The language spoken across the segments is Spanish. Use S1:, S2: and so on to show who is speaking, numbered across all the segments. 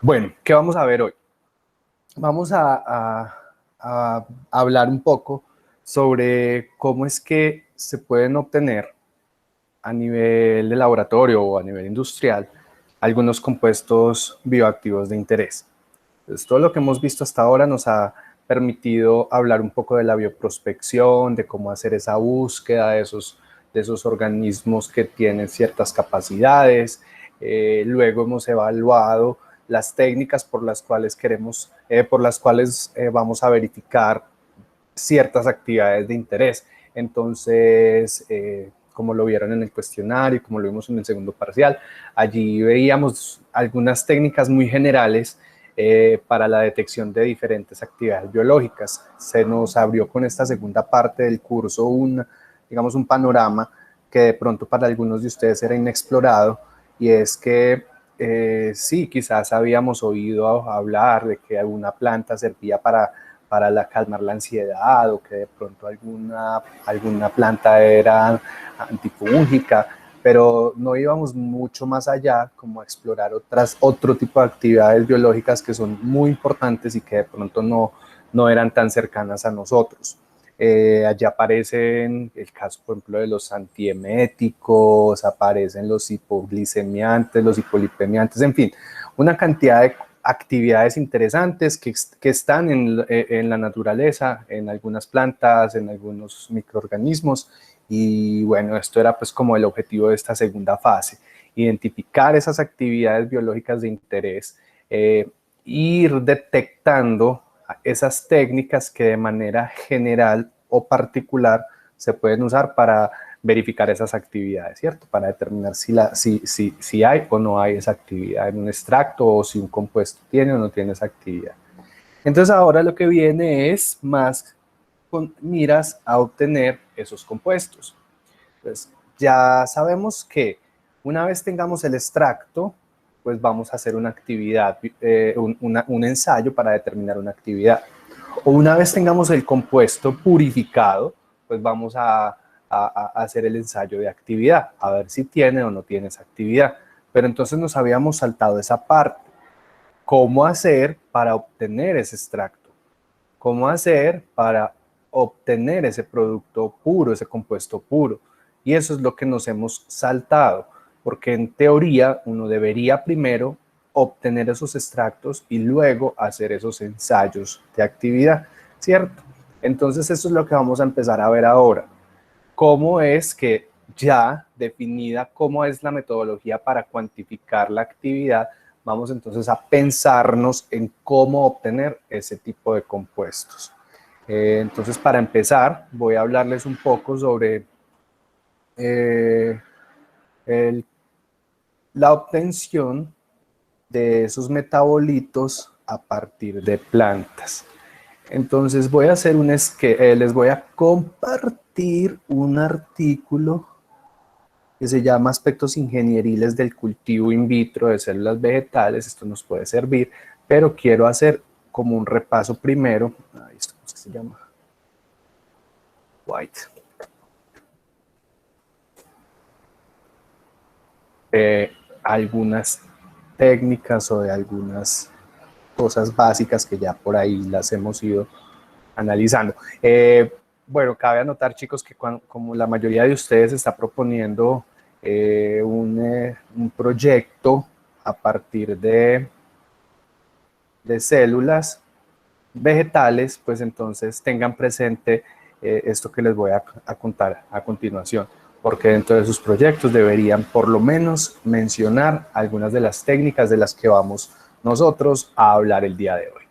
S1: Bueno, ¿qué vamos a ver hoy? Vamos a hablar un poco sobre cómo es que se pueden obtener a nivel de laboratorio o a nivel industrial algunos compuestos bioactivos de interés. Entonces, todo lo que hemos visto hasta ahora nos ha permitido hablar un poco de la bioprospección, de cómo hacer esa búsqueda de esos organismos que tienen ciertas capacidades. Luego hemos evaluado las técnicas por las cuales vamos a verificar ciertas actividades de interés. Entonces, como lo vieron en el cuestionario, como lo vimos en el segundo parcial, allí veíamos algunas técnicas muy generales para la detección de diferentes actividades biológicas. Se nos abrió con esta segunda parte del curso digamos, un panorama que de pronto para algunos de ustedes era inexplorado, y es que sí, quizás habíamos oído hablar de que alguna planta servía para calmar la ansiedad, o que de pronto alguna planta era antifúngica, pero no íbamos mucho más allá como a explorar otro tipo de actividades biológicas que son muy importantes y que de pronto no eran tan cercanas a nosotros. Allí aparecen el caso, por ejemplo, de los antieméticos, aparecen los hipoglicemiantes, los hipolipemiantes, en fin, una cantidad de actividades interesantes que están en la naturaleza, en algunas plantas, en algunos microorganismos. Y bueno, esto era pues como el objetivo de esta segunda fase: identificar esas actividades biológicas de interés, ir detectando esas técnicas que de manera general o particular se pueden usar para verificar esas actividades, ¿cierto? Para determinar si hay o no hay esa actividad en un extracto, o si un compuesto tiene o no tiene esa actividad. Entonces ahora lo que viene es más con miras a obtener esos compuestos. Entonces ya sabemos que una vez tengamos el extracto, pues vamos a hacer una actividad, un ensayo para determinar una actividad. O una vez tengamos el compuesto purificado, pues vamos a hacer el ensayo de actividad, a ver si tiene o no tiene esa actividad. Pero entonces nos habíamos saltado esa parte. ¿Cómo hacer para obtener ese extracto? ¿Cómo hacer para obtener ese producto puro, ese compuesto puro? Y eso es lo que nos hemos saltado, porque en teoría uno debería primero obtener esos extractos y luego hacer esos ensayos de actividad, ¿cierto? Entonces eso es lo que vamos a empezar a ver ahora. ¿Cómo es que, ya definida cómo es la metodología para cuantificar la actividad, vamos entonces a pensarnos en cómo obtener ese tipo de compuestos? Entonces, para empezar, voy a hablarles un poco sobre eh, el, la obtención de esos metabolitos a partir de plantas. Entonces voy a hacer les voy a compartir un artículo que se llama Aspectos ingenieriles del cultivo in vitro de células vegetales. Esto nos puede servir, pero quiero hacer como un repaso primero. ¿Esto cómo se llama? White. Algunas técnicas o de algunas cosas básicas que ya por ahí las hemos ido analizando. Bueno, cabe anotar, chicos, que como la mayoría de ustedes está proponiendo un proyecto a partir de células vegetales, pues entonces tengan presente esto que les voy a contar a continuación, porque dentro de sus proyectos deberían por lo menos mencionar algunas de las técnicas de las que vamos nosotros a hablar el día de hoy.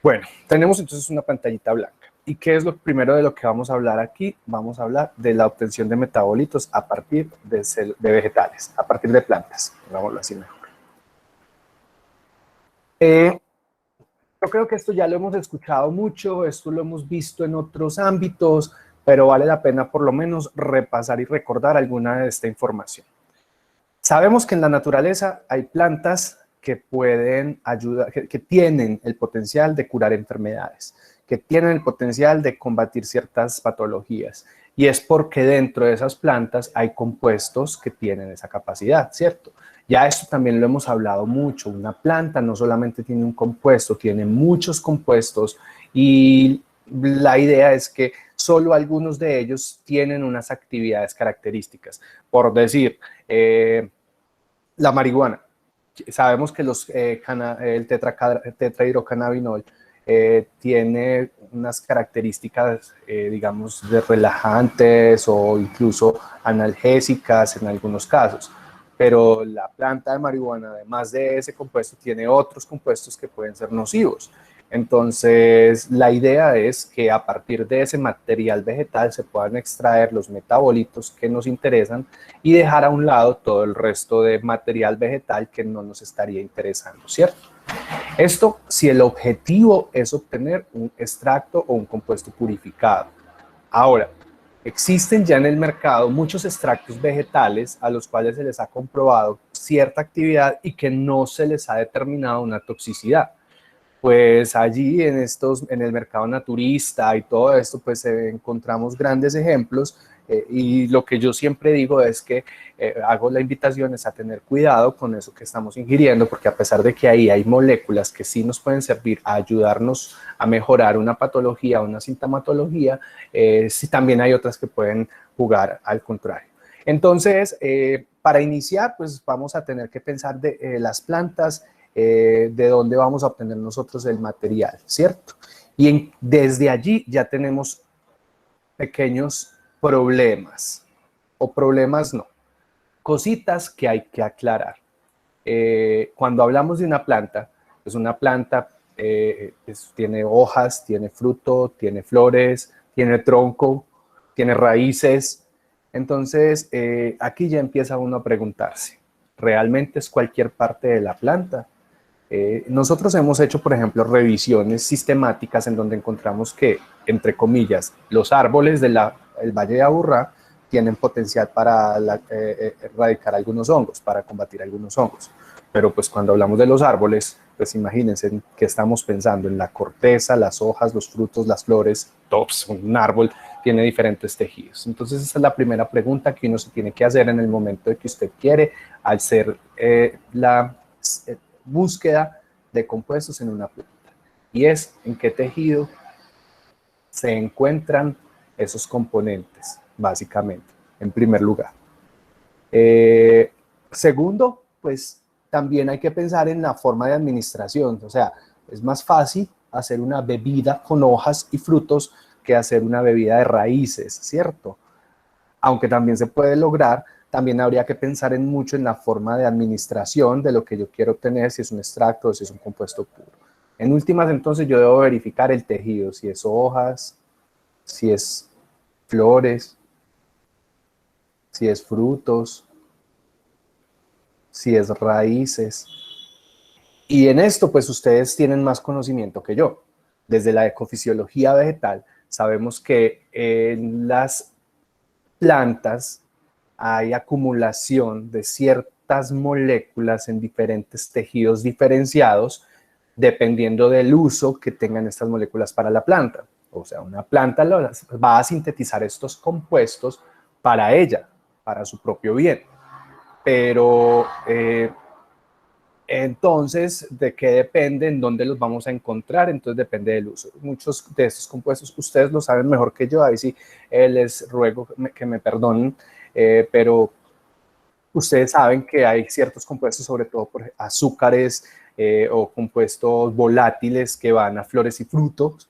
S1: Bueno, tenemos entonces una pantallita blanca. ¿Y qué es lo primero de lo que vamos a hablar aquí? Vamos a hablar de la obtención de metabolitos a partir de vegetales, a partir de plantas, digámoslo así mejor. Yo creo que esto ya lo hemos escuchado mucho, esto lo hemos visto en otros ámbitos, pero vale la pena por lo menos repasar y recordar alguna de esta información. Sabemos que en la naturaleza hay plantas que pueden ayudar, que tienen el potencial de curar enfermedades, que tienen el potencial de combatir ciertas patologías. Y es porque dentro de esas plantas hay compuestos que tienen esa capacidad, ¿cierto? Ya esto también lo hemos hablado mucho. Una planta no solamente tiene un compuesto, tiene muchos compuestos y la idea es que solo algunos de ellos tienen unas actividades características. Por decir, la marihuana. Sabemos que el tetrahidrocannabinol tiene unas características, digamos, de relajantes o incluso analgésicas en algunos casos. Pero la planta de marihuana, además de ese compuesto, tiene otros compuestos que pueden ser nocivos. Entonces, la idea es que a partir de ese material vegetal se puedan extraer los metabolitos que nos interesan y dejar a un lado todo el resto de material vegetal que no nos estaría interesando, ¿cierto? Esto si el objetivo es obtener un extracto o un compuesto purificado. Ahora, existen ya en el mercado muchos extractos vegetales a los cuales se les ha comprobado cierta actividad y que no se les ha determinado una toxicidad. Pues allí en el mercado naturista y todo esto, pues encontramos grandes ejemplos y lo que yo siempre digo es que hago la invitación es a tener cuidado con eso que estamos ingiriendo, porque a pesar de que ahí hay moléculas que sí nos pueden servir a ayudarnos a mejorar una patología o una sintomatología, sí también hay otras que pueden jugar al contrario. Entonces, para iniciar, pues vamos a tener que pensar de las plantas, de dónde vamos a obtener nosotros el material, ¿cierto? Y desde allí ya tenemos pequeños problemas, o problemas no, cositas que hay que aclarar. Cuando hablamos de una planta, pues una planta tiene hojas, tiene fruto, tiene flores, tiene tronco, tiene raíces. Entonces, aquí ya empieza uno a preguntarse, ¿realmente es cualquier parte de la planta? Nosotros hemos hecho, por ejemplo, revisiones sistemáticas en donde encontramos que, entre comillas, los árboles del Valle de Aburrá tienen potencial para erradicar algunos hongos, para combatir algunos hongos. Pero pues cuando hablamos de los árboles, pues imagínense en qué estamos pensando, en la corteza, las hojas, los frutos, las flores, tops, un árbol tiene diferentes tejidos. Entonces esa es la primera pregunta que uno se tiene que hacer en el momento de que usted quiere hacer la búsqueda de compuestos en una planta, y es en qué tejido se encuentran esos componentes, básicamente, en primer lugar. Segundo, pues también hay que pensar en la forma de administración, o sea, es más fácil hacer una bebida con hojas y frutos que hacer una bebida de raíces, ¿cierto? Aunque también se puede lograr, también habría que pensar mucho en la forma de administración de lo que yo quiero obtener, si es un extracto o si es un compuesto puro. En últimas, entonces, yo debo verificar el tejido, si es hojas, si es flores, si es frutos, si es raíces. Y en esto, pues, ustedes tienen más conocimiento que yo. Desde la ecofisiología vegetal, sabemos que en las plantas hay acumulación de ciertas moléculas en diferentes tejidos diferenciados dependiendo del uso que tengan estas moléculas para la planta. O sea, una planta va a sintetizar estos compuestos para ella, para su propio bien. Pero entonces, ¿de qué depende? ¿En dónde los vamos a encontrar? Entonces depende del uso. Muchos de estos compuestos, ustedes lo saben mejor que yo, ahí sí les ruego que me perdonen, pero ustedes saben que hay ciertos compuestos, sobre todo por azúcares o compuestos volátiles que van a flores y frutos,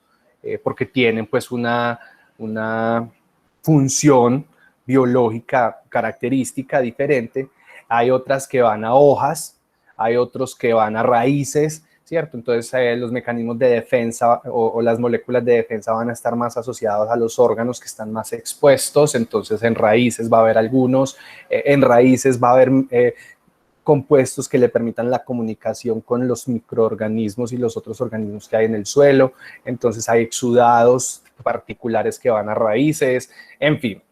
S1: porque tienen pues una función biológica característica diferente. Hay otras que van a hojas, hay otros que van a raíces, ¿cierto? Entonces los mecanismos de defensa o las moléculas de defensa van a estar más asociados a los órganos que están más expuestos, entonces en raíces va a haber algunos, en raíces va a haber compuestos que le permitan la comunicación con los microorganismos y los otros organismos que hay en el suelo, entonces hay exudados particulares que van a raíces, en fin.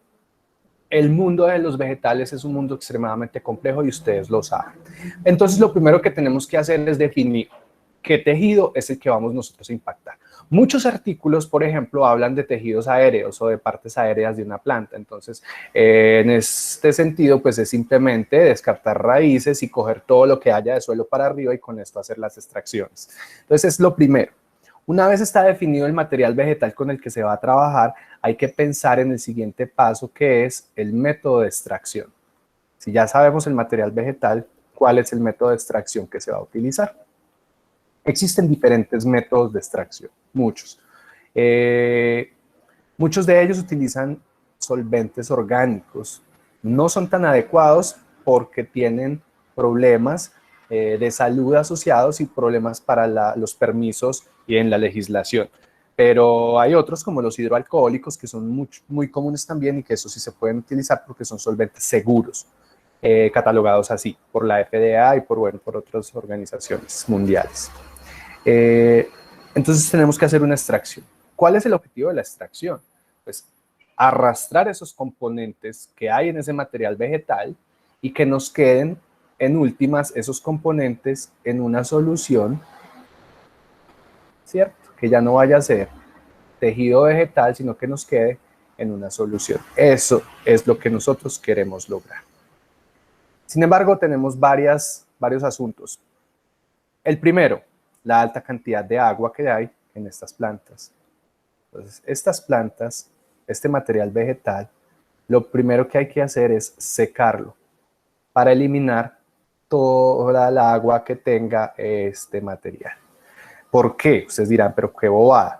S1: El mundo de los vegetales es un mundo extremadamente complejo y ustedes lo saben. Entonces, lo primero que tenemos que hacer es definir qué tejido es el que vamos nosotros a impactar. Muchos artículos, por ejemplo, hablan de tejidos aéreos o de partes aéreas de una planta. Entonces, en este sentido, pues es simplemente descartar raíces y coger todo lo que haya de suelo para arriba y con esto hacer las extracciones. Entonces, es lo primero. Una vez está definido el material vegetal con el que se va a trabajar, hay que pensar en el siguiente paso, que es el método de extracción. Si ya sabemos el material vegetal, ¿cuál es el método de extracción que se va a utilizar? Existen diferentes métodos de extracción, muchos. Muchos de ellos utilizan solventes orgánicos. No son tan adecuados porque tienen problemas de salud asociados y problemas para los permisos y en la legislación. Pero hay otros como los hidroalcohólicos que son muy comunes también y que eso sí se pueden utilizar porque son solventes seguros, catalogados así por la FDA y por otras organizaciones mundiales. Entonces tenemos que hacer una extracción. ¿Cuál es el objetivo de la extracción? Pues arrastrar esos componentes que hay en ese material vegetal y que nos queden en últimas esos componentes en una solución, ¿cierto? Que ya no vaya a ser tejido vegetal, sino que nos quede en una solución. Eso es lo que nosotros queremos lograr. Sin embargo, tenemos varios asuntos. El primero, la alta cantidad de agua que hay en estas plantas. Entonces, estas plantas, este material vegetal, lo primero que hay que hacer es secarlo para eliminar toda la agua que tenga este material. ¿Por qué? Ustedes dirán, pero qué bobada.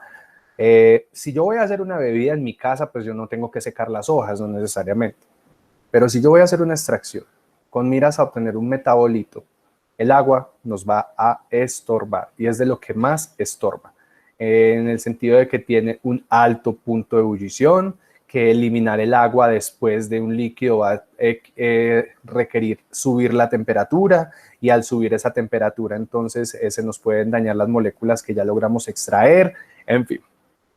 S1: Si yo voy a hacer una bebida en mi casa, pues yo no tengo que secar las hojas, no necesariamente. Pero si yo voy a hacer una extracción con miras a obtener un metabolito, el agua nos va a estorbar y es de lo que más estorba, en el sentido de que tiene un alto punto de ebullición, que eliminar el agua después de un líquido va a requerir subir la temperatura y al subir esa temperatura entonces se nos pueden dañar las moléculas que ya logramos extraer, en fin.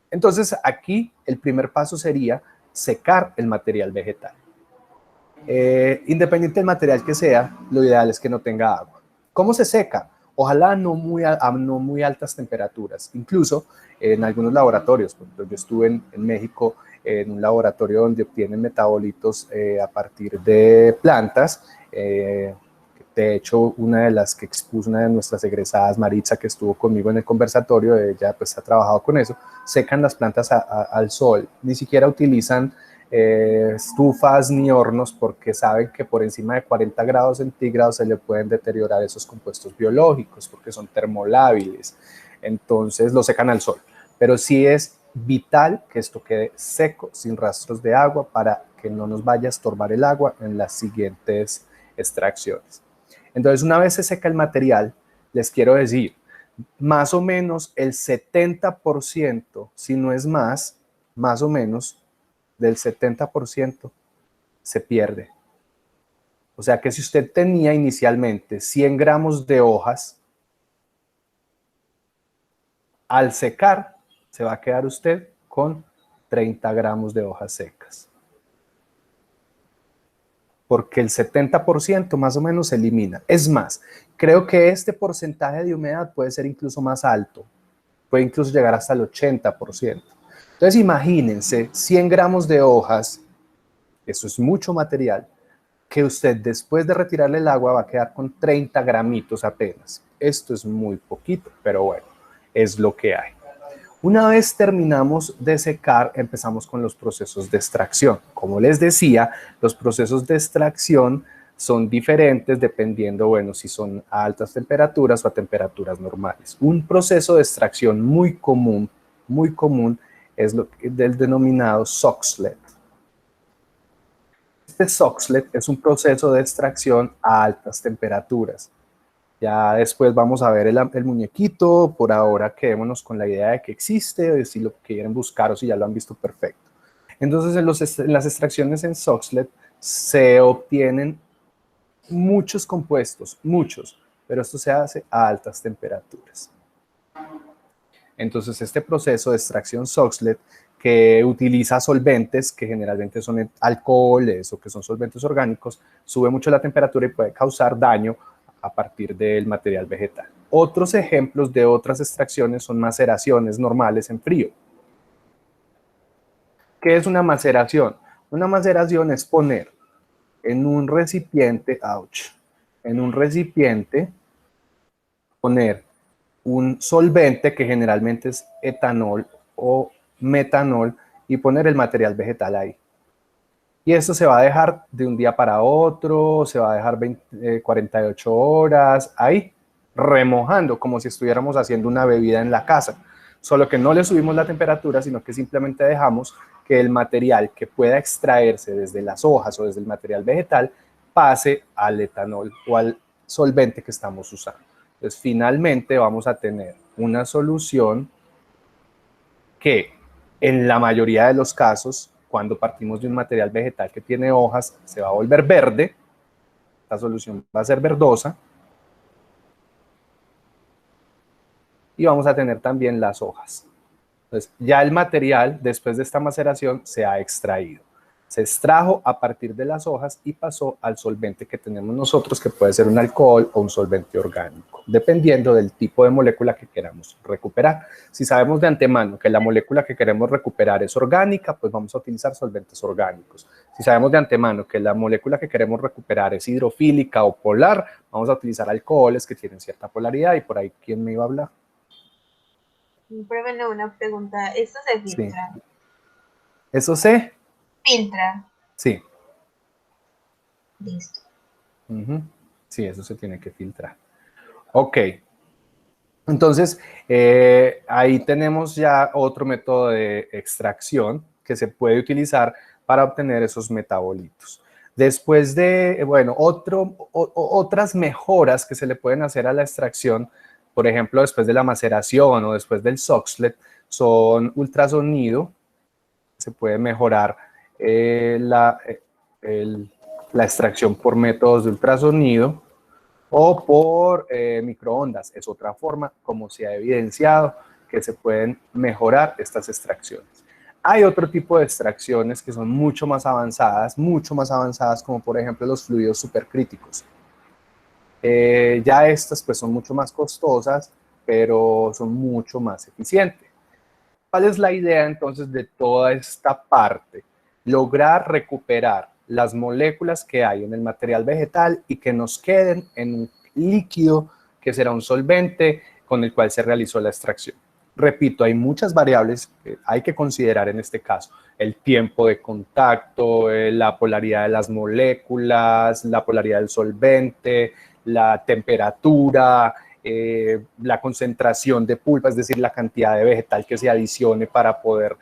S1: Entonces aquí el primer paso sería secar el material vegetal. Independiente del material que sea, lo ideal es que no tenga agua. ¿Cómo se seca? Ojalá no muy altas temperaturas. Incluso en algunos laboratorios, por ejemplo, yo estuve en México en un laboratorio donde obtienen metabolitos a partir de plantas. De hecho, una de las que expuso, una de nuestras egresadas, Maritza, que estuvo conmigo en el conversatorio, ella pues ha trabajado con eso, secan las plantas al sol. Ni siquiera utilizan estufas ni hornos porque saben que por encima de 40 grados centígrados se le pueden deteriorar esos compuestos biológicos porque son termolábiles, entonces lo secan al sol, pero sí es vital que esto quede seco, sin rastros de agua, para que no nos vaya a estorbar el agua en las siguientes extracciones. Entonces, una vez se seca el material, les quiero decir, más o menos el 70%, si no es más o menos, del 70% se pierde. O sea que si usted tenía inicialmente 100 gramos de hojas, al secar se va a quedar usted con 30 gramos de hojas secas. Porque el 70% más o menos se elimina. Es más, creo que este porcentaje de humedad puede ser incluso más alto. Puede incluso llegar hasta el 80%. Entonces imagínense 100 gramos de hojas, eso es mucho material, que usted después de retirarle el agua va a quedar con 30 gramitos apenas. Esto es muy poquito, pero bueno, es lo que hay. Una vez terminamos de secar, empezamos con los procesos de extracción. Como les decía, los procesos de extracción son diferentes dependiendo, bueno, si son a altas temperaturas o a temperaturas normales. Un proceso de extracción muy común es el denominado Soxhlet. Este Soxhlet es un proceso de extracción a altas temperaturas. Ya después vamos a ver el muñequito, por ahora quedémonos con la idea de que existe, de si lo quieren buscar o si ya lo han visto, perfecto. Entonces en las extracciones en Soxhlet se obtienen muchos compuestos, pero esto se hace a altas temperaturas. Entonces este proceso de extracción Soxhlet, que utiliza solventes que generalmente son alcoholes o que son solventes orgánicos, sube mucho la temperatura y puede causar daño a partir del material vegetal. Otros ejemplos de otras extracciones son maceraciones normales en frío. ¿Qué es una maceración? Una maceración es poner en un recipiente, en un recipiente, poner un solvente que generalmente es etanol o metanol y poner el material vegetal ahí. Y esto se va a dejar de un día para otro, se va a dejar 48 horas ahí, remojando, como si estuviéramos haciendo una bebida en la casa. Solo que no le subimos la temperatura, sino que simplemente dejamos que el material que pueda extraerse desde las hojas o desde el material vegetal pase al etanol o al solvente que estamos usando. Entonces, finalmente vamos a tener una solución que en la mayoría de los casos, cuando partimos de un material vegetal que tiene hojas, se va a volver verde. Esta solución va a ser verdosa. Y vamos a tener también las hojas. Entonces, ya el material, después de esta maceración, se ha extraído. Se extrajo a partir de las hojas y pasó al solvente que tenemos nosotros, que puede ser un alcohol o un solvente orgánico, dependiendo del tipo de molécula que queramos recuperar. Si sabemos de antemano que la molécula que queremos recuperar es orgánica, pues vamos a utilizar solventes orgánicos. Si sabemos de antemano que la molécula que queremos recuperar es hidrofílica o polar, vamos a utilizar alcoholes que tienen cierta polaridad. Y por ahí, ¿quién me iba a hablar?
S2: Pero bueno, una pregunta. ¿Esto se
S1: Sí.
S2: filtra?
S1: ¿Eso se?
S2: ¿Filtra?
S1: Sí.
S2: Listo.
S1: Sí, eso se tiene que filtrar. Ok. Entonces, ahí tenemos ya otro método de extracción que se puede utilizar para obtener esos metabolitos. Después de, bueno, otras mejoras que se le pueden hacer a la extracción, por ejemplo, después de la maceración o después del Soxhlet, son ultrasonido. Se puede mejorar la extracción por métodos de ultrasonido o por microondas. Es otra forma, como se ha evidenciado, que se pueden mejorar estas extracciones. Hay otro tipo de extracciones que son mucho más avanzadas, como por ejemplo los fluidos supercríticos. Ya estas pues son mucho más costosas, pero son mucho más eficientes. ¿Cuál es la idea entonces de toda esta parte? Lograr recuperar las moléculas que hay en el material vegetal y que nos queden en un líquido que será un solvente con el cual se realizó la extracción. Repito, hay muchas variables que hay que considerar en este caso. El tiempo de contacto, la polaridad de las moléculas, la polaridad del solvente, la temperatura, la concentración de pulpa, es decir, la cantidad de vegetal que se adicione para poder,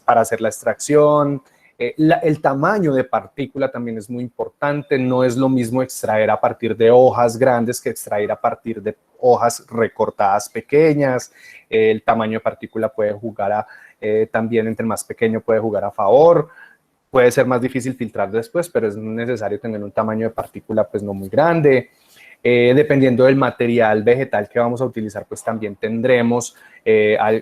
S1: para hacer la extracción. El tamaño de partícula también es muy importante. No es lo mismo extraer a partir de hojas grandes que extraer a partir de hojas recortadas pequeñas. El tamaño de partícula puede jugar también entre más pequeño puede jugar a favor. Puede ser más difícil filtrar después, pero es necesario tener un tamaño de partícula pues no muy grande. Dependiendo del material vegetal que vamos a utilizar, pues también tendremos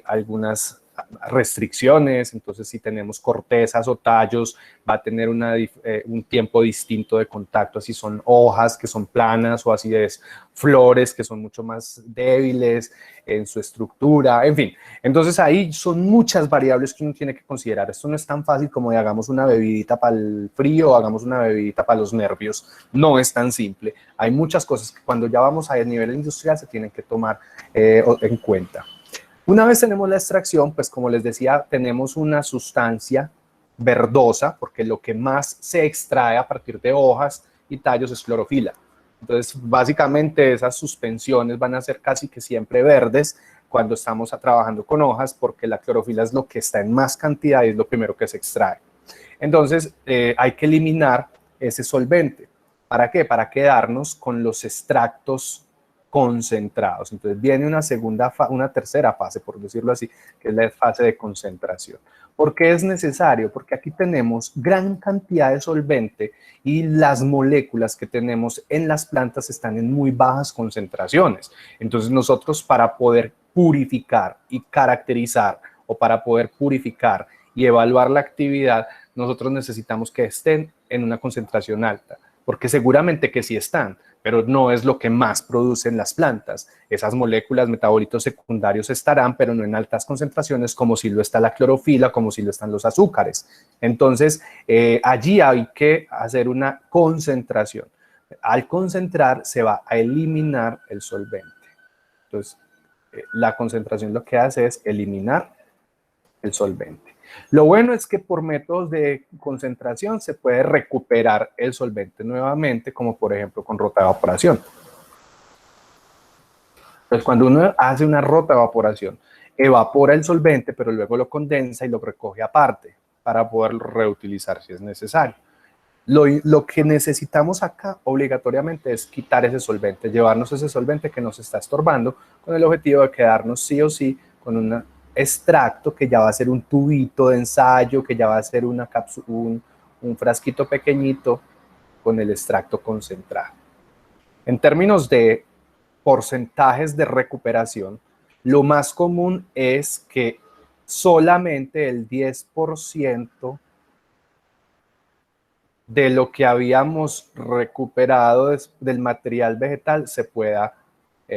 S1: algunas restricciones. Entonces, si tenemos cortezas o tallos, va a tener un tiempo distinto de contacto, si son hojas que son planas o así es flores que son mucho más débiles en su estructura, en fin. Entonces, ahí son muchas variables que uno tiene que considerar. Esto no es tan fácil como de hagamos una bebidita para el frío o hagamos una bebidita para los nervios. No es tan simple. Hay muchas cosas que cuando ya vamos a nivel industrial se tienen que tomar en cuenta. Una vez tenemos la extracción, pues como les decía, tenemos una sustancia verdosa, porque lo que más se extrae a partir de hojas y tallos es clorofila. Entonces, básicamente esas suspensiones van a ser casi que siempre verdes cuando estamos trabajando con hojas, porque la clorofila es lo que está en más cantidad y es lo primero que se extrae. Entonces, hay que eliminar ese solvente. ¿Para qué? Para quedarnos con los extractos concentrados. Entonces viene una tercera fase, por decirlo así, que es la fase de concentración. ¿Por qué es necesario? Porque aquí tenemos gran cantidad de solvente y las moléculas que tenemos en las plantas están en muy bajas concentraciones. Entonces nosotros para poder purificar y caracterizar o para poder purificar y evaluar la actividad, nosotros necesitamos que estén en una concentración alta, porque seguramente que sí están, pero no es lo que más producen las plantas. Esas moléculas, metabolitos secundarios estarán, pero no en altas concentraciones, como si lo está la clorofila, como si lo están los azúcares. Entonces, allí hay que hacer una concentración. Al concentrar, se va a eliminar el solvente. Entonces, la concentración lo que hace es eliminar el solvente. Lo bueno es que por métodos de concentración se puede recuperar el solvente nuevamente, como por ejemplo con rota de evaporación. Entonces, cuando uno hace una rota de evaporación, evapora el solvente, pero luego lo condensa y lo recoge aparte para poderlo reutilizar si es necesario. Lo que necesitamos acá obligatoriamente es quitar ese solvente, llevarnos ese solvente que nos está estorbando, con el objetivo de quedarnos sí o sí con una extracto que ya va a ser un tubito de ensayo, que ya va a ser una cápsula, un frasquito pequeñito con el extracto concentrado. En términos de porcentajes de recuperación, lo más común es que solamente el 10% de lo que habíamos recuperado del material vegetal se pueda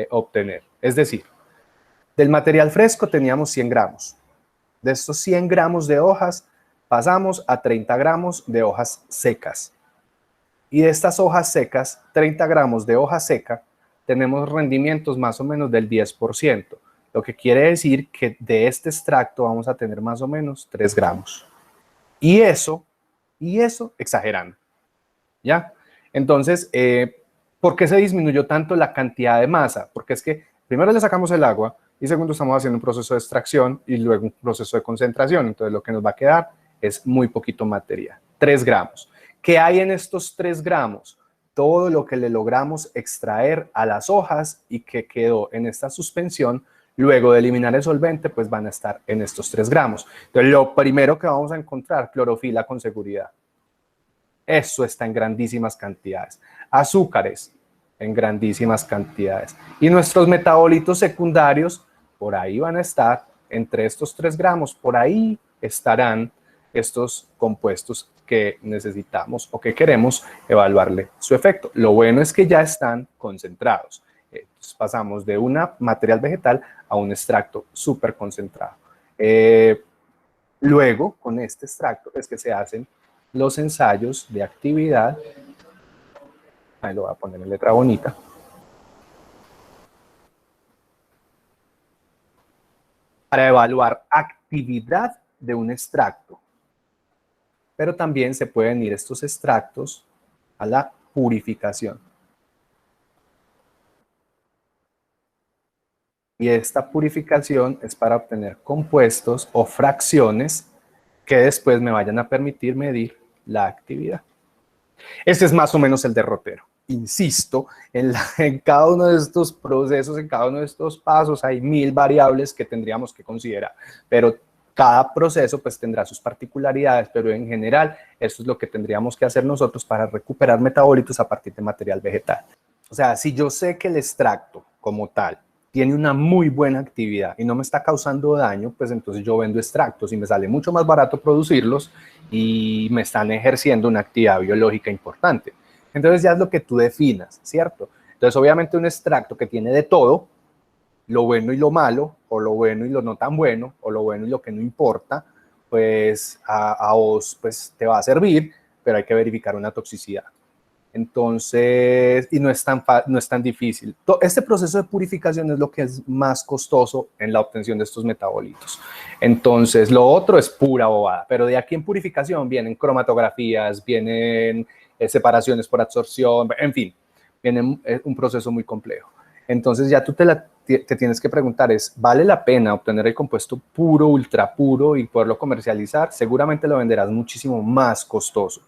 S1: obtener. Es decir, del material fresco teníamos 100 gramos. De estos 100 gramos de hojas pasamos a 30 gramos de hojas secas. Y de estas hojas secas, 30 gramos de hoja seca, tenemos rendimientos más o menos del 10%. Lo que quiere decir que de este extracto vamos a tener más o menos 3 gramos. Y eso exagerando. ¿Ya? Entonces, ¿por qué se disminuyó tanto la cantidad de masa? Porque es que primero le sacamos el agua, y segundo estamos haciendo un proceso de extracción y luego un proceso de concentración. Entonces lo que nos va a quedar es muy poquito material, 3 gramos. ¿Qué hay en estos 3 gramos? Todo lo que le logramos extraer a las hojas y que quedó en esta suspensión, luego de eliminar el solvente, pues van a estar en estos 3 gramos. Entonces lo primero que vamos a encontrar, clorofila con seguridad. Eso está en grandísimas cantidades. Azúcares en grandísimas cantidades. Y nuestros metabolitos secundarios, por ahí van a estar, entre estos 3 gramos, por ahí estarán estos compuestos que necesitamos o que queremos evaluarle su efecto. Lo bueno es que ya están concentrados. Entonces pasamos de un material vegetal a un extracto súper concentrado. Luego, con este extracto es que se hacen los ensayos de actividad. Ahí lo voy a poner en letra bonita. Para evaluar actividad de un extracto. Pero también se pueden ir estos extractos a la purificación. Y esta purificación es para obtener compuestos o fracciones que después me vayan a permitir medir la actividad. Este es más o menos el derrotero. Insisto, en cada uno de estos procesos, en cada uno de estos pasos, hay 1000 variables que tendríamos que considerar, pero cada proceso pues tendrá sus particularidades, pero en general eso es lo que tendríamos que hacer nosotros para recuperar metabolitos a partir de material vegetal. O sea, si yo sé que el extracto como tal tiene una muy buena actividad y no me está causando daño, pues entonces yo vendo extractos y me sale mucho más barato producirlos y me están ejerciendo una actividad biológica importante. Entonces ya es lo que tú definas, ¿cierto? Entonces obviamente un extracto que tiene de todo, lo bueno y lo malo, o lo bueno y lo no tan bueno, o lo bueno y lo que no importa, pues a vos pues, te va a servir, pero hay que verificar una toxicidad. Entonces, y no es tan difícil. Este proceso de purificación es lo que es más costoso en la obtención de estos metabolitos. Entonces, lo otro es pura bobada, pero de aquí en purificación vienen cromatografías, vienen separaciones por absorción, en fin, viene un proceso muy complejo. Entonces, ya tú te tienes que preguntar ¿vale la pena obtener el compuesto puro, ultra puro y poderlo comercializar? Seguramente lo venderás muchísimo más costoso,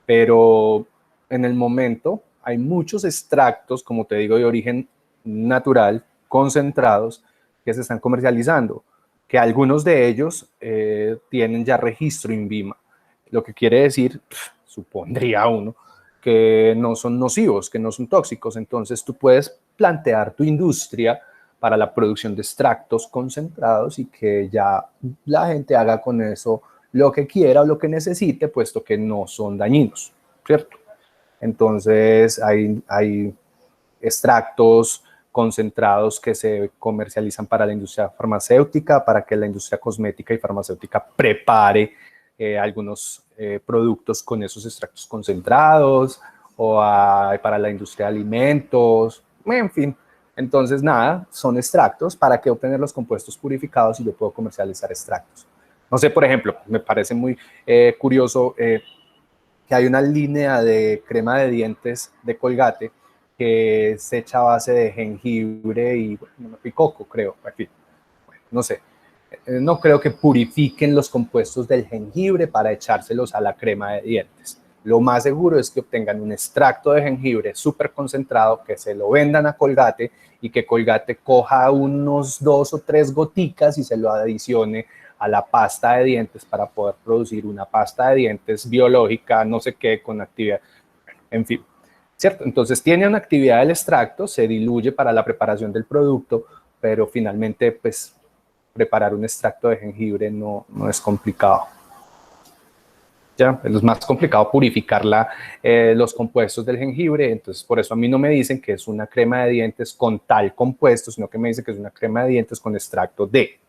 S1: pero en el momento hay muchos extractos, como te digo, de origen natural, concentrados, que se están comercializando, que algunos de ellos tienen ya registro INVIMA, lo que quiere decir, supondría uno, que no son nocivos, que no son tóxicos. Entonces tú puedes plantear tu industria para la producción de extractos concentrados y que ya la gente haga con eso lo que quiera o lo que necesite, puesto que no son dañinos, ¿cierto? Entonces, hay extractos concentrados que se comercializan para la industria farmacéutica, para que la industria cosmética y farmacéutica prepare algunos productos con esos extractos concentrados, o para la industria de alimentos, en fin. Entonces, nada, son extractos. ¿Para qué obtener los compuestos purificados si yo puedo comercializar extractos? No sé, por ejemplo, me parece muy curioso que hay una línea de crema de dientes de Colgate que es hecha a base de jengibre y coco, creo. Aquí, bueno, no sé. No creo que purifiquen los compuestos del jengibre para echárselos a la crema de dientes. Lo más seguro es que obtengan un extracto de jengibre súper concentrado, que se lo vendan a Colgate y que Colgate coja unos 2 o 3 goticas y se lo adicione a la pasta de dientes para poder producir una pasta de dientes biológica, no sé qué, con actividad, en fin, ¿cierto? Entonces tiene una actividad del extracto, se diluye para la preparación del producto, pero finalmente, pues, preparar un extracto de jengibre no es complicado. Ya, es más complicado purificar los compuestos del jengibre, entonces por eso a mí no me dicen que es una crema de dientes con tal compuesto, sino que me dicen que es una crema de dientes con extracto de.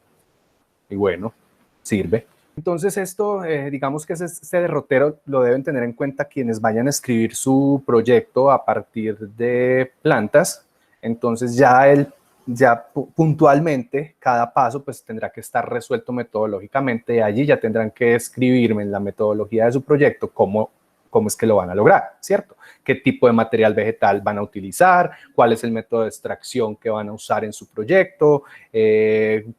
S1: Y bueno, sirve. Entonces esto, digamos que este derrotero lo deben tener en cuenta quienes vayan a escribir su proyecto a partir de plantas. Entonces ya puntualmente cada paso pues tendrá que estar resuelto metodológicamente y allí ya tendrán que escribirme en la metodología de su proyecto cómo es que lo van a lograr, ¿cierto? ¿Qué tipo de material vegetal van a utilizar? ¿Cuál es el método de extracción que van a usar en su proyecto?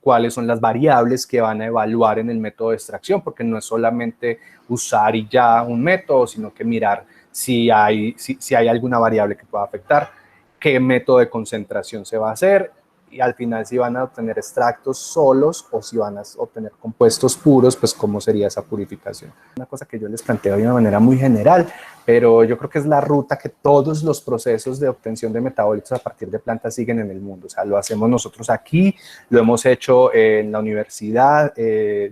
S1: ¿Cuáles son las variables que van a evaluar en el método de extracción? Porque no es solamente usar y ya un método, sino que mirar si hay alguna variable que pueda afectar, qué método de concentración se va a hacer, y al final si van a obtener extractos solos o si van a obtener compuestos puros, pues cómo sería esa purificación. Una cosa que yo les planteo de una manera muy general, pero yo creo que es la ruta que todos los procesos de obtención de metabolitos a partir de plantas siguen en el mundo. O sea, lo hacemos nosotros aquí, lo hemos hecho en la universidad,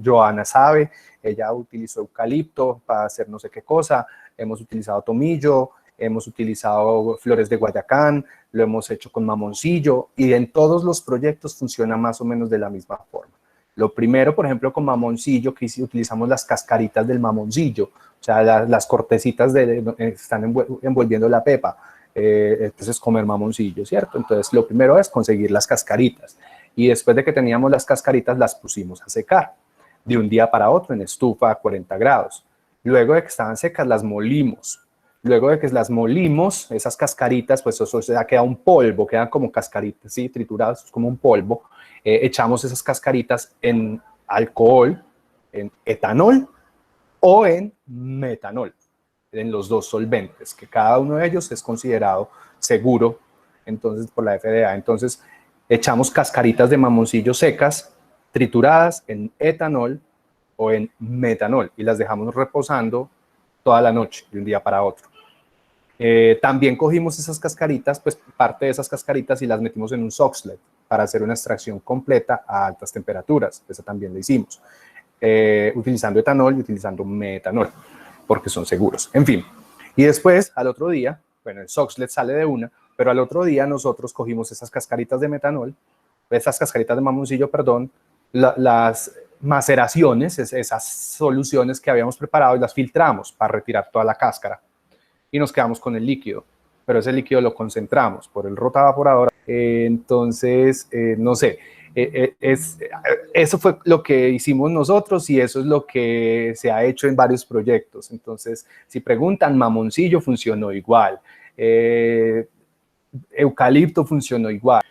S1: Joana sabe, ella utilizó eucalipto para hacer no sé qué cosa, hemos utilizado tomillo, hemos utilizado flores de Guayacán, lo hemos hecho con mamoncillo y en todos los proyectos funciona más o menos de la misma forma. Lo primero, por ejemplo, con mamoncillo, que utilizamos las cascaritas del mamoncillo, o sea, las cortecitas están envolviendo la pepa, entonces comer mamoncillo, ¿cierto? Entonces lo primero es conseguir las cascaritas y después de que teníamos las cascaritas las pusimos a secar de un día para otro en estufa a 40 grados. Luego de que estaban secas las molimos. Luego de que las molimos, esas cascaritas, pues eso ya queda un polvo, quedan como cascaritas, ¿sí? Trituradas, como un polvo. Echamos esas cascaritas en alcohol, en etanol o en metanol, en los dos solventes, que cada uno de ellos es considerado seguro, entonces, por la FDA. Entonces, echamos cascaritas de mamoncillo secas, trituradas en etanol o en metanol y las dejamos reposando toda la noche, de un día para otro. También cogimos esas cascaritas, pues parte de esas cascaritas y las metimos en un Soxhlet para hacer una extracción completa a altas temperaturas. Esa también la hicimos, utilizando etanol y utilizando metanol, porque son seguros. En fin, y después, al otro día, bueno, el Soxhlet sale de una, pero al otro día nosotros cogimos esas cascaritas de metanol, esas cascaritas de mamoncillo, perdón, las maceraciones, esas soluciones que habíamos preparado y las filtramos para retirar toda la cáscara y nos quedamos con el líquido, pero ese líquido lo concentramos por el rotaevaporador. Entonces, no sé, eso fue lo que hicimos nosotros y eso es lo que se ha hecho en varios proyectos. Entonces, si preguntan, mamoncillo funcionó igual, eucalipto funcionó igual.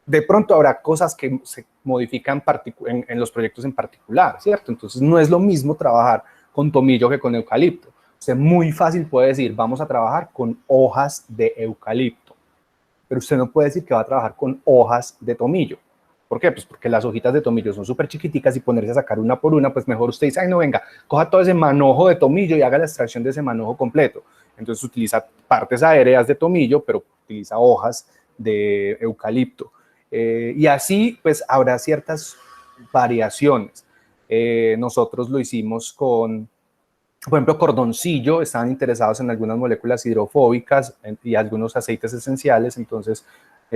S1: De pronto habrá cosas que se modifican en los proyectos en particular, ¿cierto? Entonces, no es lo mismo trabajar con tomillo que con eucalipto. Usted muy fácil puede decir, vamos a trabajar con hojas de eucalipto, pero usted no puede decir que va a trabajar con hojas de tomillo. ¿Por qué? Pues porque las hojitas de tomillo son súper chiquiticas y ponerse a sacar una por una, pues mejor usted dice, ay no, venga, coja todo ese manojo de tomillo y haga la extracción de ese manojo completo. Entonces utiliza partes aéreas de tomillo, pero utiliza hojas de eucalipto. Y así, pues habrá ciertas variaciones. Nosotros lo hicimos con Por ejemplo, cordoncillo, estaban interesados en algunas moléculas hidrofóbicas y algunos aceites esenciales, entonces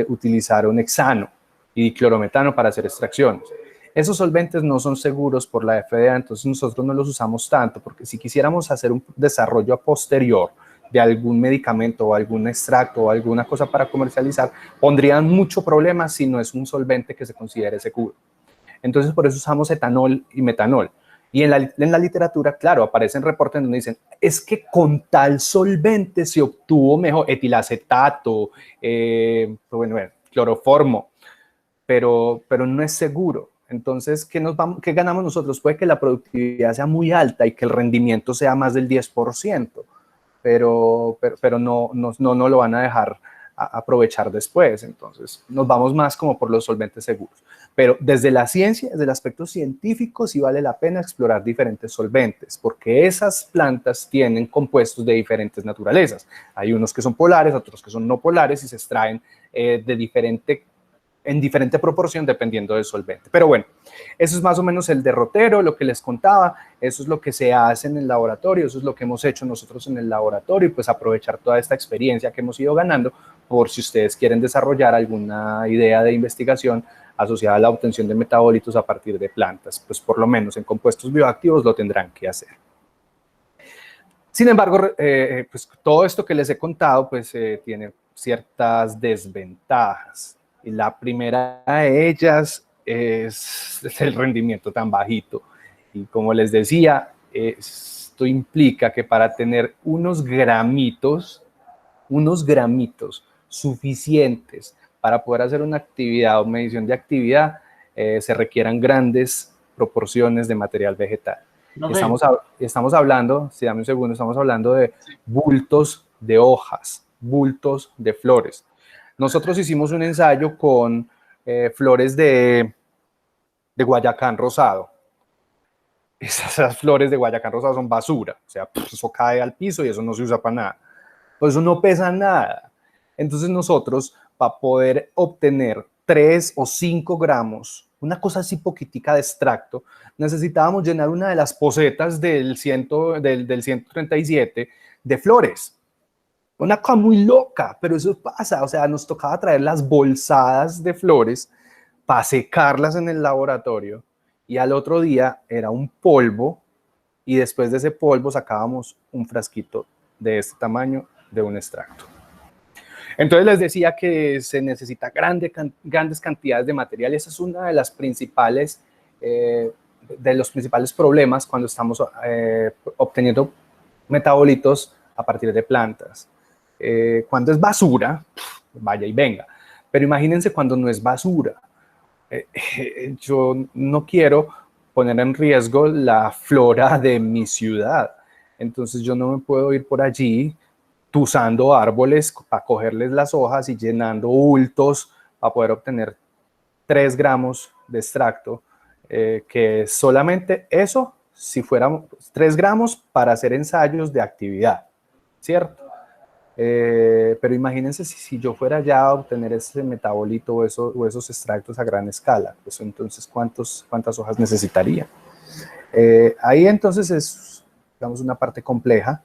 S1: utilizaron hexano y diclorometano para hacer extracciones. Esos solventes no son seguros por la FDA, entonces nosotros no los usamos tanto, porque si quisiéramos hacer un desarrollo a posterior de algún medicamento o algún extracto o alguna cosa para comercializar, pondrían mucho problema si no es un solvente que se considere seguro. Entonces, por eso usamos etanol y metanol. Y en la literatura, claro, aparecen reportes donde dicen, es que con tal solvente se obtuvo mejor etilacetato, bueno, cloroformo, pero no es seguro. Entonces, ¿qué ganamos nosotros? Puede que la productividad sea muy alta y que el rendimiento sea más del 10%, pero no lo van a dejar aprovechar después. Entonces, nos vamos más como por los solventes seguros. Pero desde la ciencia, desde el aspecto científico, sí vale la pena explorar diferentes solventes, porque esas plantas tienen compuestos de diferentes naturalezas. Hay unos que son polares, otros que son no polares y se extraen en diferente proporción dependiendo del solvente. Pero bueno, eso es más o menos el derrotero, lo que les contaba, eso es lo que se hace en el laboratorio, eso es lo que hemos hecho nosotros en el laboratorio y pues aprovechar toda esta experiencia que hemos ido ganando por si ustedes quieren desarrollar alguna idea de investigación asociada a la obtención de metabolitos a partir de plantas, pues por lo menos en compuestos bioactivos lo tendrán que hacer. Sin embargo, pues todo esto que les he contado pues tiene ciertas desventajas. Y la primera de ellas es el rendimiento tan bajito. Y como les decía, esto implica que para tener unos gramitos suficientes para poder hacer una actividad o medición de actividad, se requieran grandes proporciones de material vegetal.
S3: No
S1: Estamos hablando, si dame un segundo, estamos hablando de bultos de hojas, bultos de flores. Nosotros hicimos un ensayo con flores de Guayacán rosado. Esas flores de Guayacán rosado son basura, o sea, eso cae al piso y eso no se usa para nada. Pues eso no pesa nada. Entonces nosotros, para poder obtener 3 o 5 gramos, una cosa así poquitica de extracto, necesitábamos llenar una de las posetas del 137 de flores. Una cosa muy loca, pero eso pasa, o sea, nos tocaba traer las bolsadas de flores para secarlas en el laboratorio y al otro día era un polvo y después de ese polvo sacábamos un frasquito de este tamaño de un extracto. Entonces les decía que se necesita grandes cantidades de material. Esa es una de las principales, de los principales problemas cuando estamos obteniendo metabolitos a partir de plantas. Cuando es basura, vaya y venga. Pero imagínense cuando no es basura. Yo no quiero poner en riesgo la flora de mi ciudad. Entonces yo no me puedo ir por allí tusando árboles para cogerles las hojas y llenando bultos para poder obtener 3 gramos de extracto, que solamente eso, si fuéramos 3 gramos para hacer ensayos de actividad, ¿cierto? Pero imagínense si yo fuera ya a obtener ese metabolito o esos extractos a gran escala, pues entonces ¿cuántas hojas necesitaría? Ahí entonces es, digamos, una parte compleja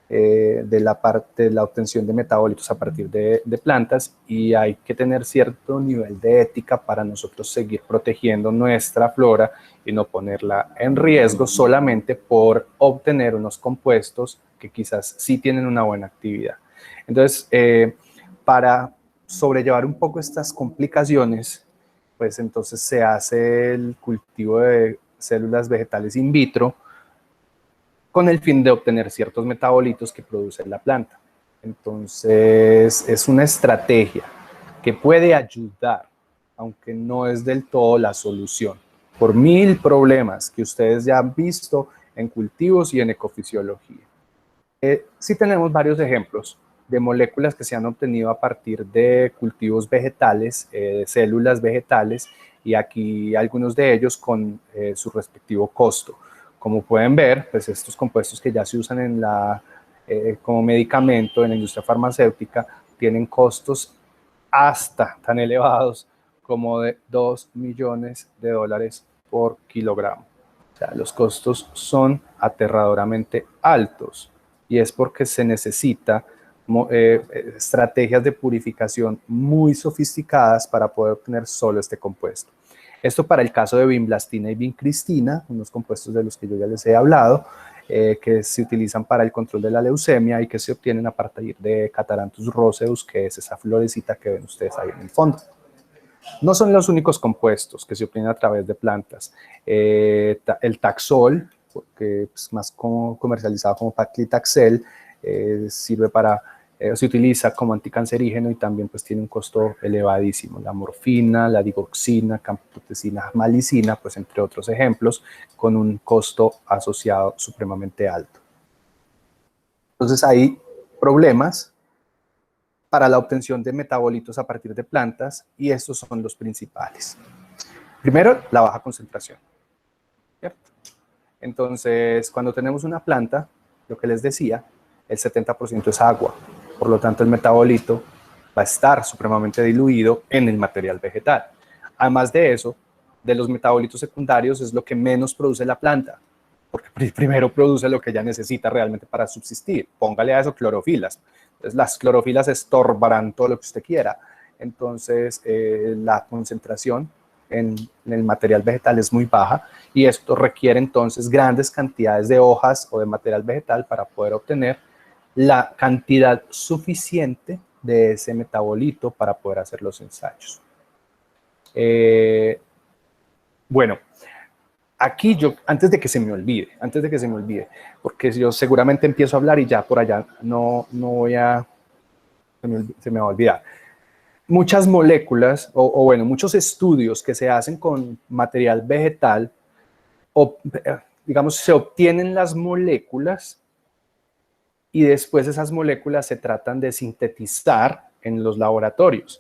S1: de la obtención de metabolitos a partir de plantas y hay que tener cierto nivel de ética para nosotros seguir protegiendo nuestra flora y no ponerla en riesgo solamente por obtener unos compuestos que quizás sí tienen una buena actividad. Entonces, para sobrellevar un poco estas complicaciones, pues entonces se hace el cultivo de células vegetales in vitro con el fin de obtener ciertos metabolitos que produce la planta. Entonces, es una estrategia que puede ayudar, aunque no es del todo la solución, por 1000 problemas que ustedes ya han visto en cultivos y en ecofisiología. Sí tenemos varios ejemplos de moléculas que se han obtenido a partir de cultivos vegetales, de células vegetales, y aquí algunos de ellos con su respectivo costo. Como pueden ver, pues estos compuestos que ya se usan como medicamento en la industria farmacéutica tienen costos hasta tan elevados como de $2 millones por kilogramo. sea, los costos son aterradoramente altos y es porque se necesita estrategias de purificación muy sofisticadas para poder obtener solo este compuesto. Esto para el caso de vinblastina y vincristina, unos compuestos de los que yo ya les he hablado, que se utilizan para el control de la leucemia y que se obtienen a partir de Catharanthus roseus, que es esa florecita que ven ustedes ahí en el fondo. No son los únicos compuestos que se obtienen a través de plantas. El taxol, que es más comercializado como paclitaxel, sirve para, se utiliza como anticancerígeno y también pues tiene un costo elevadísimo. La morfina, la digoxina, camptothecina, malicina, pues entre otros ejemplos, con un costo asociado supremamente alto. Entonces hay problemas para la obtención de metabolitos a partir de plantas y estos son los principales. Primero, la baja concentración, ¿cierto? Entonces, cuando tenemos una planta, lo que les decía, el 70% es agua, por lo tanto el metabolito va a estar supremamente diluido en el material vegetal. Además de eso, de los metabolitos secundarios es lo que menos produce la planta, porque primero produce lo que ya necesita realmente para subsistir. Póngale a eso clorofilas. Entonces, las clorofilas estorbarán todo lo que usted quiera. Entonces, la concentración en el material vegetal es muy baja y esto requiere entonces grandes cantidades de hojas o de material vegetal para poder obtener la cantidad suficiente de ese metabolito para poder hacer los ensayos. Bueno, aquí yo, antes de que se me olvide, porque yo seguramente empiezo a hablar y ya por allá no voy a, se me va a olvidar. Muchas moléculas, o bueno, muchos estudios que se hacen con material vegetal, digamos, se obtienen las moléculas y después esas moléculas se tratan de sintetizar en los laboratorios.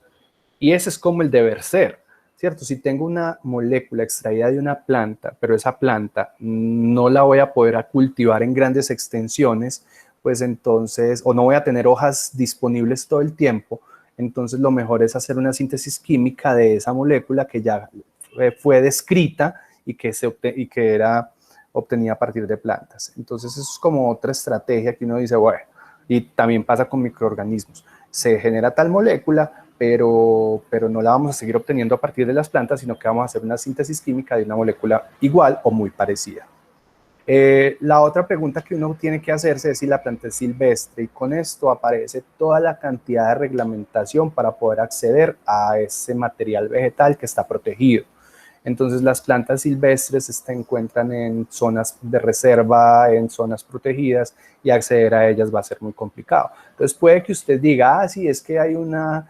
S1: Y ese es como el deber ser, ¿cierto? Si tengo una molécula extraída de una planta, pero esa planta no la voy a poder cultivar en grandes extensiones, pues entonces, o no voy a tener hojas disponibles todo el tiempo, entonces lo mejor es hacer una síntesis química de esa molécula que ya fue descrita y que era obtenida a partir de plantas. Entonces eso es como otra estrategia que uno dice, bueno, y también pasa con microorganismos. Se genera tal molécula, pero no la vamos a seguir obteniendo a partir de las plantas, sino que vamos a hacer una síntesis química de una molécula igual o muy parecida. La otra pregunta que uno tiene que hacerse es si la planta es silvestre, y con esto aparece toda la cantidad de reglamentación para poder acceder a ese material vegetal que está protegido. Entonces las plantas silvestres se encuentran en zonas de reserva, en zonas protegidas, y acceder a ellas va a ser muy complicado. Entonces puede que usted diga, sí, es que hay una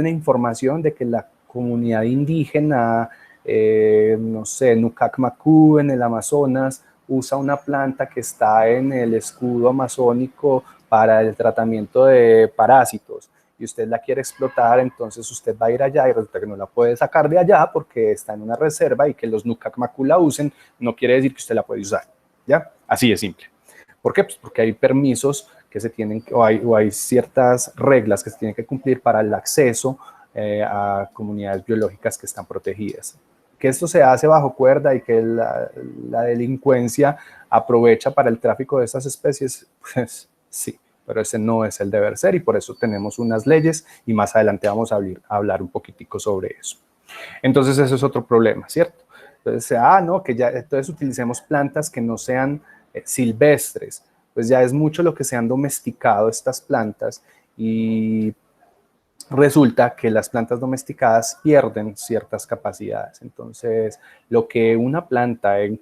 S1: información de que la comunidad indígena, no sé, Nucacmacú en el Amazonas, usa una planta que está en el escudo amazónico para el tratamiento de parásitos y usted la quiere explotar, entonces usted va a ir allá y resulta que no la puede sacar de allá porque está en una reserva y que los Nucacmacú la usen no quiere decir que usted la puede usar, ¿ya? Así de simple. ¿Por qué? Pues porque hay permisos que se tienen, o hay ciertas reglas que se tienen que cumplir para el acceso a comunidades biológicas que están protegidas. Que esto se hace bajo cuerda y que la delincuencia aprovecha para el tráfico de estas especies, pues sí, pero ese no es el deber ser y por eso tenemos unas leyes y más adelante vamos a hablar un poquitico sobre eso. Entonces eso es otro problema, ¿cierto? Entonces, no, que ya, entonces utilicemos plantas que no sean silvestres, pues ya es mucho lo que se han domesticado estas plantas y resulta que las plantas domesticadas pierden ciertas capacidades. Entonces, lo que una planta en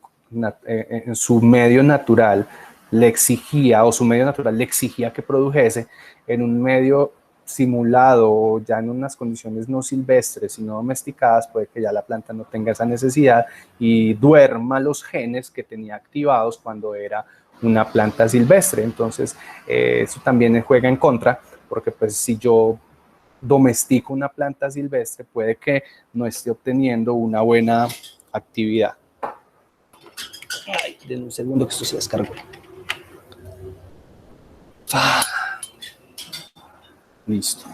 S1: su medio natural le exigía, o su medio natural le exigía que produjese, en un medio simulado, ya en unas condiciones no silvestres, sino domesticadas, puede que ya la planta no tenga esa necesidad y duerma los genes que tenía activados cuando era una planta silvestre. Entonces, eso también juega en contra, porque pues si yo domestico una planta silvestre, puede que no esté obteniendo una buena actividad. Ay, denme un segundo que esto se descargó. Listo.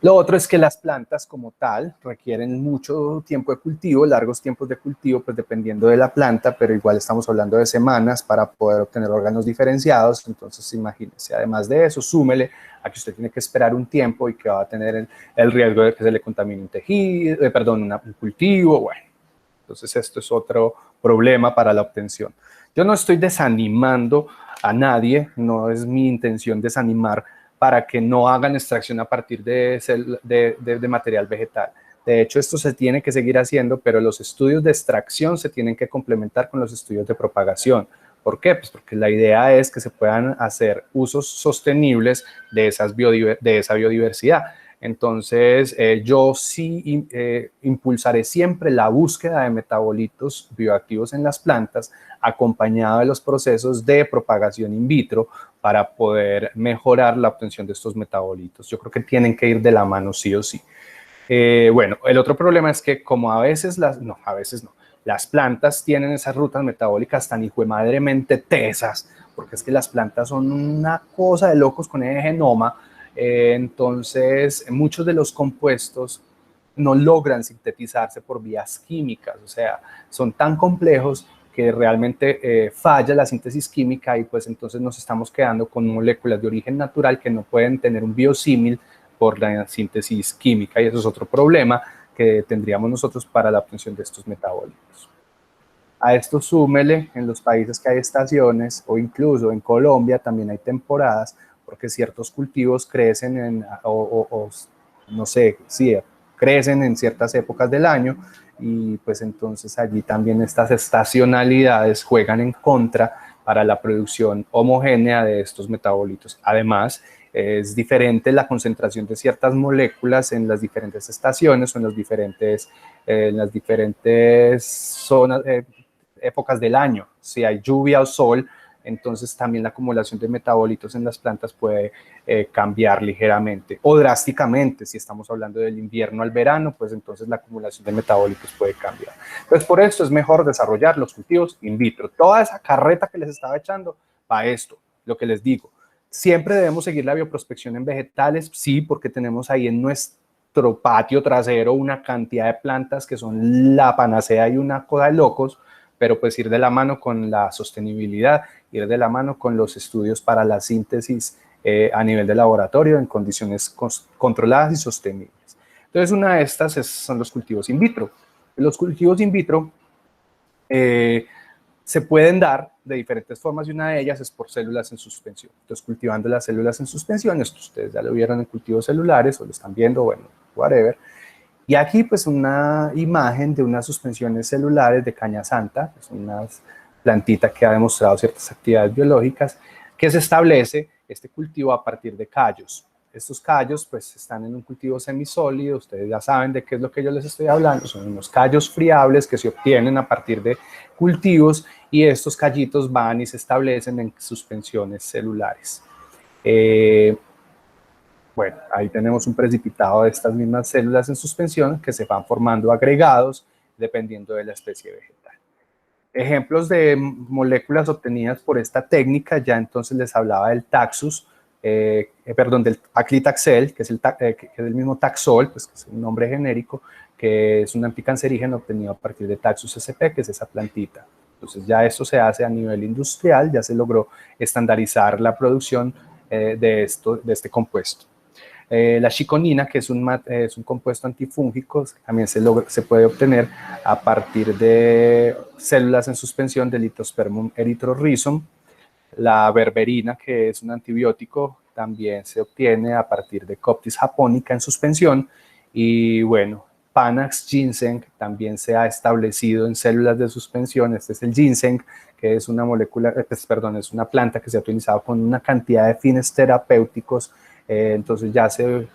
S1: Lo otro es que las plantas como tal requieren mucho tiempo de cultivo, largos tiempos de cultivo, pues dependiendo de la planta, pero igual estamos hablando de semanas para poder obtener órganos diferenciados. Entonces, imagínense, además de eso, súmele a que usted tiene que esperar un tiempo y que va a tener el riesgo de que se le contamine un tejido, un cultivo, bueno. Entonces, esto es otro problema para la obtención. Yo no estoy desanimando a nadie, no es mi intención desanimar para que no hagan extracción a partir de material vegetal. De hecho, esto se tiene que seguir haciendo, pero los estudios de extracción se tienen que complementar con los estudios de propagación. ¿Por qué? Pues porque la idea es que se puedan hacer usos sostenibles de esa biodiversidad. Entonces, yo sí impulsaré siempre la búsqueda de metabolitos bioactivos en las plantas, acompañado de los procesos de propagación in vitro para poder mejorar la obtención de estos metabolitos. Yo creo que tienen que ir de la mano sí o sí. Bueno, el otro problema es que como a veces las plantas tienen esas rutas metabólicas tan hijuemadremente tesas, porque es que las plantas son una cosa de locos con el genoma. Entonces, muchos de los compuestos no logran sintetizarse por vías químicas, o sea, son tan complejos que realmente falla la síntesis química y pues entonces nos estamos quedando con moléculas de origen natural que no pueden tener un biosímil por la síntesis química, y eso es otro problema que tendríamos nosotros para la obtención de estos metabolitos. A esto súmele en los países que hay estaciones, o incluso en Colombia también hay temporadas, porque ciertos cultivos crecen no sé, sí, crecen en ciertas épocas del año, y pues entonces allí también estas estacionalidades juegan en contra para la producción homogénea de estos metabolitos. Además, es diferente la concentración de ciertas moléculas en las diferentes estaciones o en las diferentes zonas, épocas del año. Si hay lluvia o sol, entonces también la acumulación de metabolitos en las plantas puede cambiar ligeramente o drásticamente. Si estamos hablando del invierno al verano, pues entonces la acumulación de metabolitos puede cambiar. Entonces, por esto es mejor desarrollar los cultivos in vitro. Toda esa carreta que les estaba echando para esto, lo que les digo. Siempre debemos seguir la bioprospección en vegetales, sí, porque tenemos ahí en nuestro patio trasero una cantidad de plantas que son la panacea y una cosa de locos, pero pues ir de la mano con la sostenibilidad, ir de la mano con los estudios para la síntesis a nivel de laboratorio en condiciones controladas y sostenibles. Entonces, una de estas son los cultivos in vitro. Los cultivos in vitro se pueden dar de diferentes formas y una de ellas es por células en suspensión. Entonces, cultivando las células en suspensión, esto ustedes ya lo vieron en cultivos celulares o lo están viendo, bueno, whatever. Y aquí pues una imagen de unas suspensiones celulares de caña santa, es una plantita que ha demostrado ciertas actividades biológicas, que se establece este cultivo a partir de callos. Estos callos pues están en un cultivo semisólido, ustedes ya saben de qué es lo que yo les estoy hablando, son unos callos friables que se obtienen a partir de cultivos y estos callitos van y se establecen en suspensiones celulares. Bueno, ahí tenemos un precipitado de estas mismas células en suspensión que se van formando agregados dependiendo de la especie vegetal. Ejemplos de moléculas obtenidas por esta técnica, ya entonces les hablaba del Taxus, del Paclitaxel, que es el mismo Taxol, pues que es un nombre genérico, que es un anticancerígeno obtenido a partir de Taxus sp, que es esa plantita. Entonces ya esto se hace a nivel industrial, ya se logró estandarizar la producción de este compuesto. La chiconina, que es un compuesto antifúngico, también se puede obtener a partir de células en suspensión de Litospermum erythrorhizum. La berberina, que es un antibiótico, también se obtiene a partir de Coptis japonica en suspensión. Y bueno, Panax ginseng también se ha establecido en células de suspensión. Este es el ginseng, que es una es una planta que se ha utilizado con una cantidad de fines terapéuticos. Entonces ya se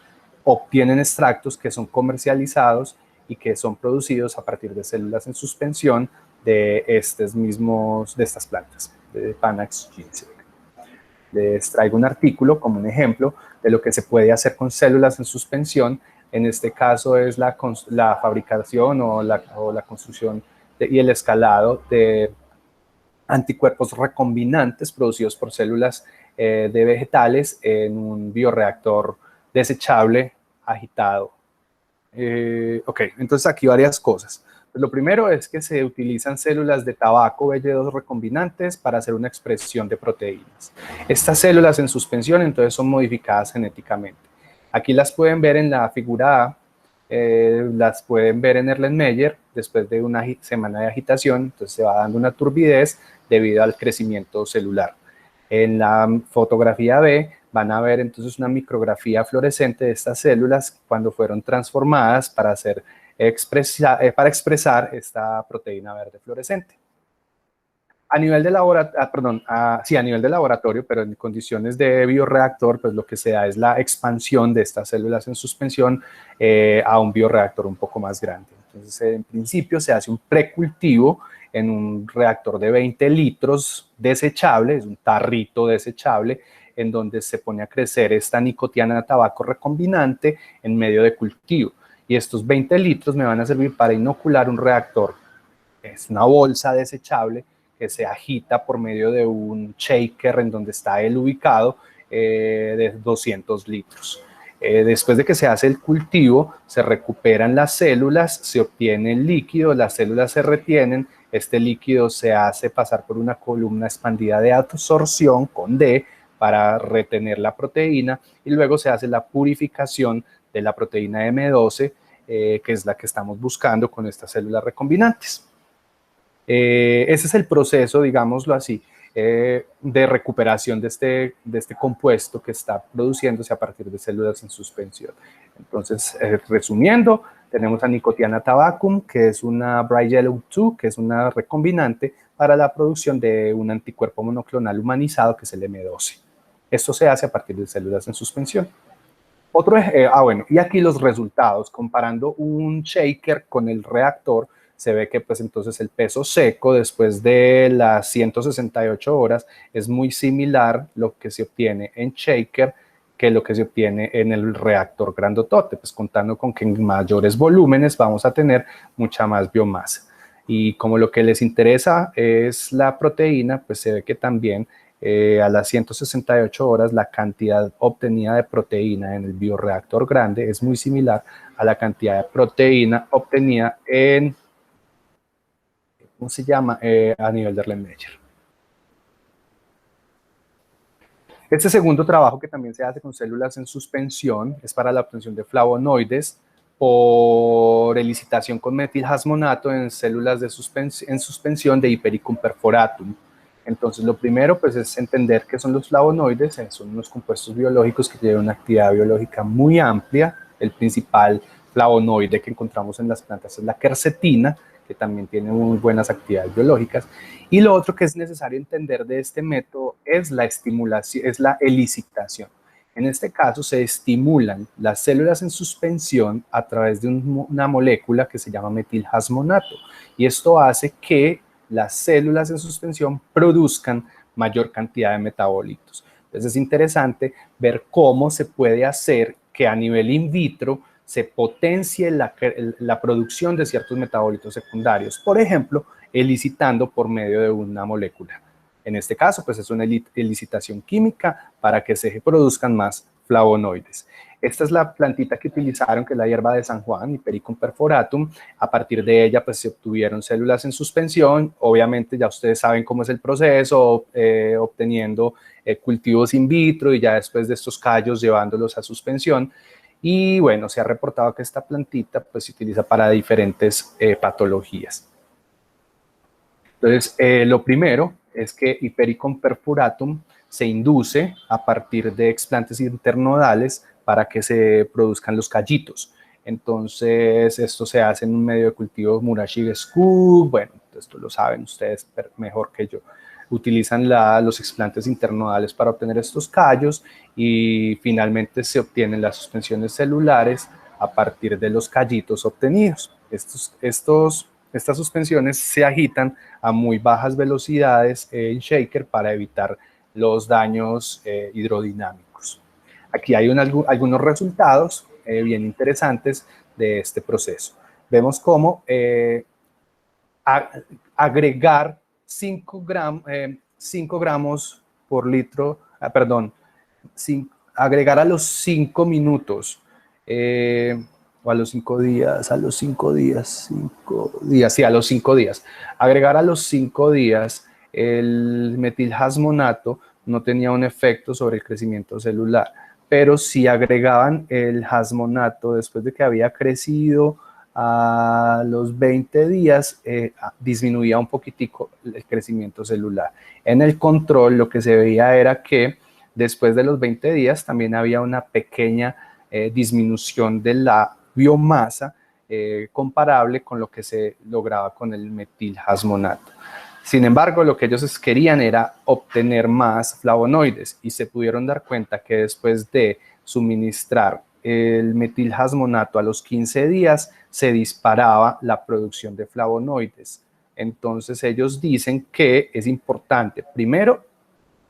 S1: obtienen extractos que son comercializados y que son producidos a partir de células en suspensión de estas plantas, de Panax ginseng. Les traigo un artículo como un ejemplo de lo que se puede hacer con células en suspensión. En este caso es la fabricación o la construcción y el escalado de anticuerpos recombinantes producidos por células de vegetales en un bioreactor desechable agitado. Ok, entonces aquí varias cosas. Pues lo primero es que se utilizan células de tabaco BY2 recombinantes para hacer una expresión de proteínas. Estas células en suspensión entonces son modificadas genéticamente. Aquí las pueden ver en la figura A, las pueden ver en Erlenmeyer después de una semana de agitación, entonces se va dando una turbidez debido al crecimiento celular. En la fotografía B van a ver entonces una micrografía fluorescente de estas células cuando fueron transformadas para expresar esta proteína verde fluorescente. A nivel de laboratorio, a nivel de laboratorio, pero en condiciones de bioreactor, pues lo que se da es la expansión de estas células en suspensión a un bioreactor un poco más grande. Entonces, en principio se hace un precultivo en un reactor de 20 litros desechable, es un tarrito desechable, en donde se pone a crecer esta nicotiana tabaco recombinante en medio de cultivo. Y estos 20 litros me van a servir para inocular un reactor. Es una bolsa desechable que se agita por medio de un shaker en donde está él ubicado de 200 litros. Después de que se hace el cultivo, se recuperan las células, se obtiene el líquido, las células se retienen, este líquido se hace pasar por una columna expandida de absorción con D para retener la proteína y luego se hace la purificación de la proteína M12, que es la que estamos buscando con estas células recombinantes. Ese es el proceso, digámoslo así, de recuperación de este compuesto que está produciéndose a partir de células en suspensión. Entonces, resumiendo, tenemos a Nicotiana tabacum, que es una Bright Yellow 2, que es una recombinante para la producción de un anticuerpo monoclonal humanizado, que es el M12. Esto se hace a partir de células en suspensión. Y aquí los resultados, comparando un shaker con el reactor, se ve que pues entonces el peso seco después de las 168 horas es muy similar lo que se obtiene en shaker que lo que se obtiene en el reactor grandotote, pues contando con que en mayores volúmenes vamos a tener mucha más biomasa. Y como lo que les interesa es la proteína, pues se ve que también a las 168 horas la cantidad obtenida de proteína en el bioreactor grande es muy similar a la cantidad de proteína obtenida en ¿cómo se llama? A nivel de Erlenmeyer. Este segundo trabajo que también se hace con células en suspensión es para la obtención de flavonoides por elicitación con metilhasmonato en células en suspensión de Hypericum perforatum. Entonces, lo primero pues, es entender qué son los flavonoides. Son unos compuestos biológicos que tienen una actividad biológica muy amplia. El principal flavonoide que encontramos en las plantas es la quercetina, que también tiene muy buenas actividades biológicas. Y lo otro que es necesario entender de este método es la estimulación, es la elicitación. En este caso se estimulan las células en suspensión a través de una molécula que se llama metilhasmonato. Y esto hace que las células en suspensión produzcan mayor cantidad de metabolitos. Entonces es interesante ver cómo se puede hacer que a nivel in vitro se potencie la producción de ciertos metabolitos secundarios, por ejemplo, elicitando por medio de una molécula. En este caso, pues es una elicitación química para que se produzcan más flavonoides. Esta es la plantita que utilizaron, que es la hierba de San Juan, Hypericum perforatum. A partir de ella, pues se obtuvieron células en suspensión. Obviamente, ya ustedes saben cómo es el proceso, obteniendo cultivos in vitro y ya después de estos callos llevándolos a suspensión. Y bueno, se ha reportado que esta plantita pues, se utiliza para diferentes patologías. Entonces, lo primero es que Hypericum perforatum se induce a partir de explantes internodales para que se produzcan los callitos. Entonces, esto se hace en un medio de cultivo Murashige-Scoop. Bueno, esto lo saben ustedes mejor que yo. Utilizan los explantes internodales para obtener estos callos y finalmente se obtienen las suspensiones celulares a partir de los callitos obtenidos. Estas suspensiones se agitan a muy bajas velocidades en shaker para evitar los daños hidrodinámicos. Aquí hay algunos resultados bien interesantes de este proceso. Vemos cómo agregar 5 gramos por litro, agregar a los 5 minutos o a los 5 días. Agregar a los 5 días el metilhasmonato no tenía un efecto sobre el crecimiento celular, pero si agregaban el hasmonato después de que había crecido a los 20 días, disminuía un poquitico el crecimiento celular. En el control lo que se veía era que después de los 20 días también había una pequeña disminución de la biomasa comparable con lo que se lograba con el metilhasmonato. Sin embargo, lo que ellos querían era obtener más flavonoides y se pudieron dar cuenta que después de suministrar el metilhasmonato a los 15 días se disparaba la producción de flavonoides. Entonces ellos dicen que es importante, primero,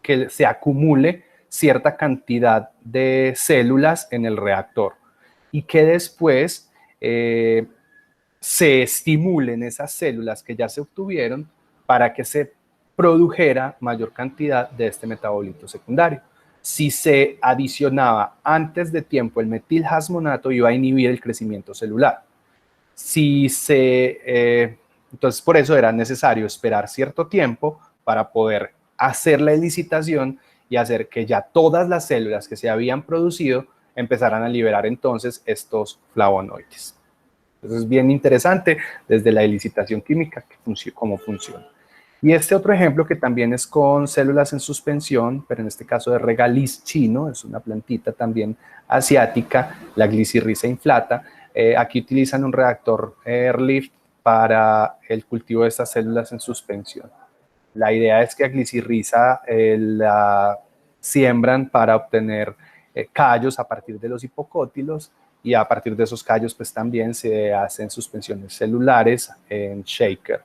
S1: que se acumule cierta cantidad de células en el reactor y que después se estimulen esas células que ya se obtuvieron para que se produjera mayor cantidad de este metabolito secundario. Si se adicionaba antes de tiempo el metilhasmonato, iba a inhibir el crecimiento celular. Entonces, por eso era necesario esperar cierto tiempo para poder hacer la elicitación y hacer que ya todas las células que se habían producido empezaran a liberar entonces estos flavonoides. Entonces es bien interesante desde la elicitación química cómo funciona. Y este otro ejemplo que también es con células en suspensión, pero en este caso de regaliz chino, es una plantita también asiática, la Glycyrrhiza inflata. Aquí utilizan un reactor Airlift para el cultivo de estas células en suspensión. La idea es que a Glycyrrhiza la siembran para obtener callos a partir de los hipocótilos y a partir de esos callos pues también se hacen suspensiones celulares en shaker.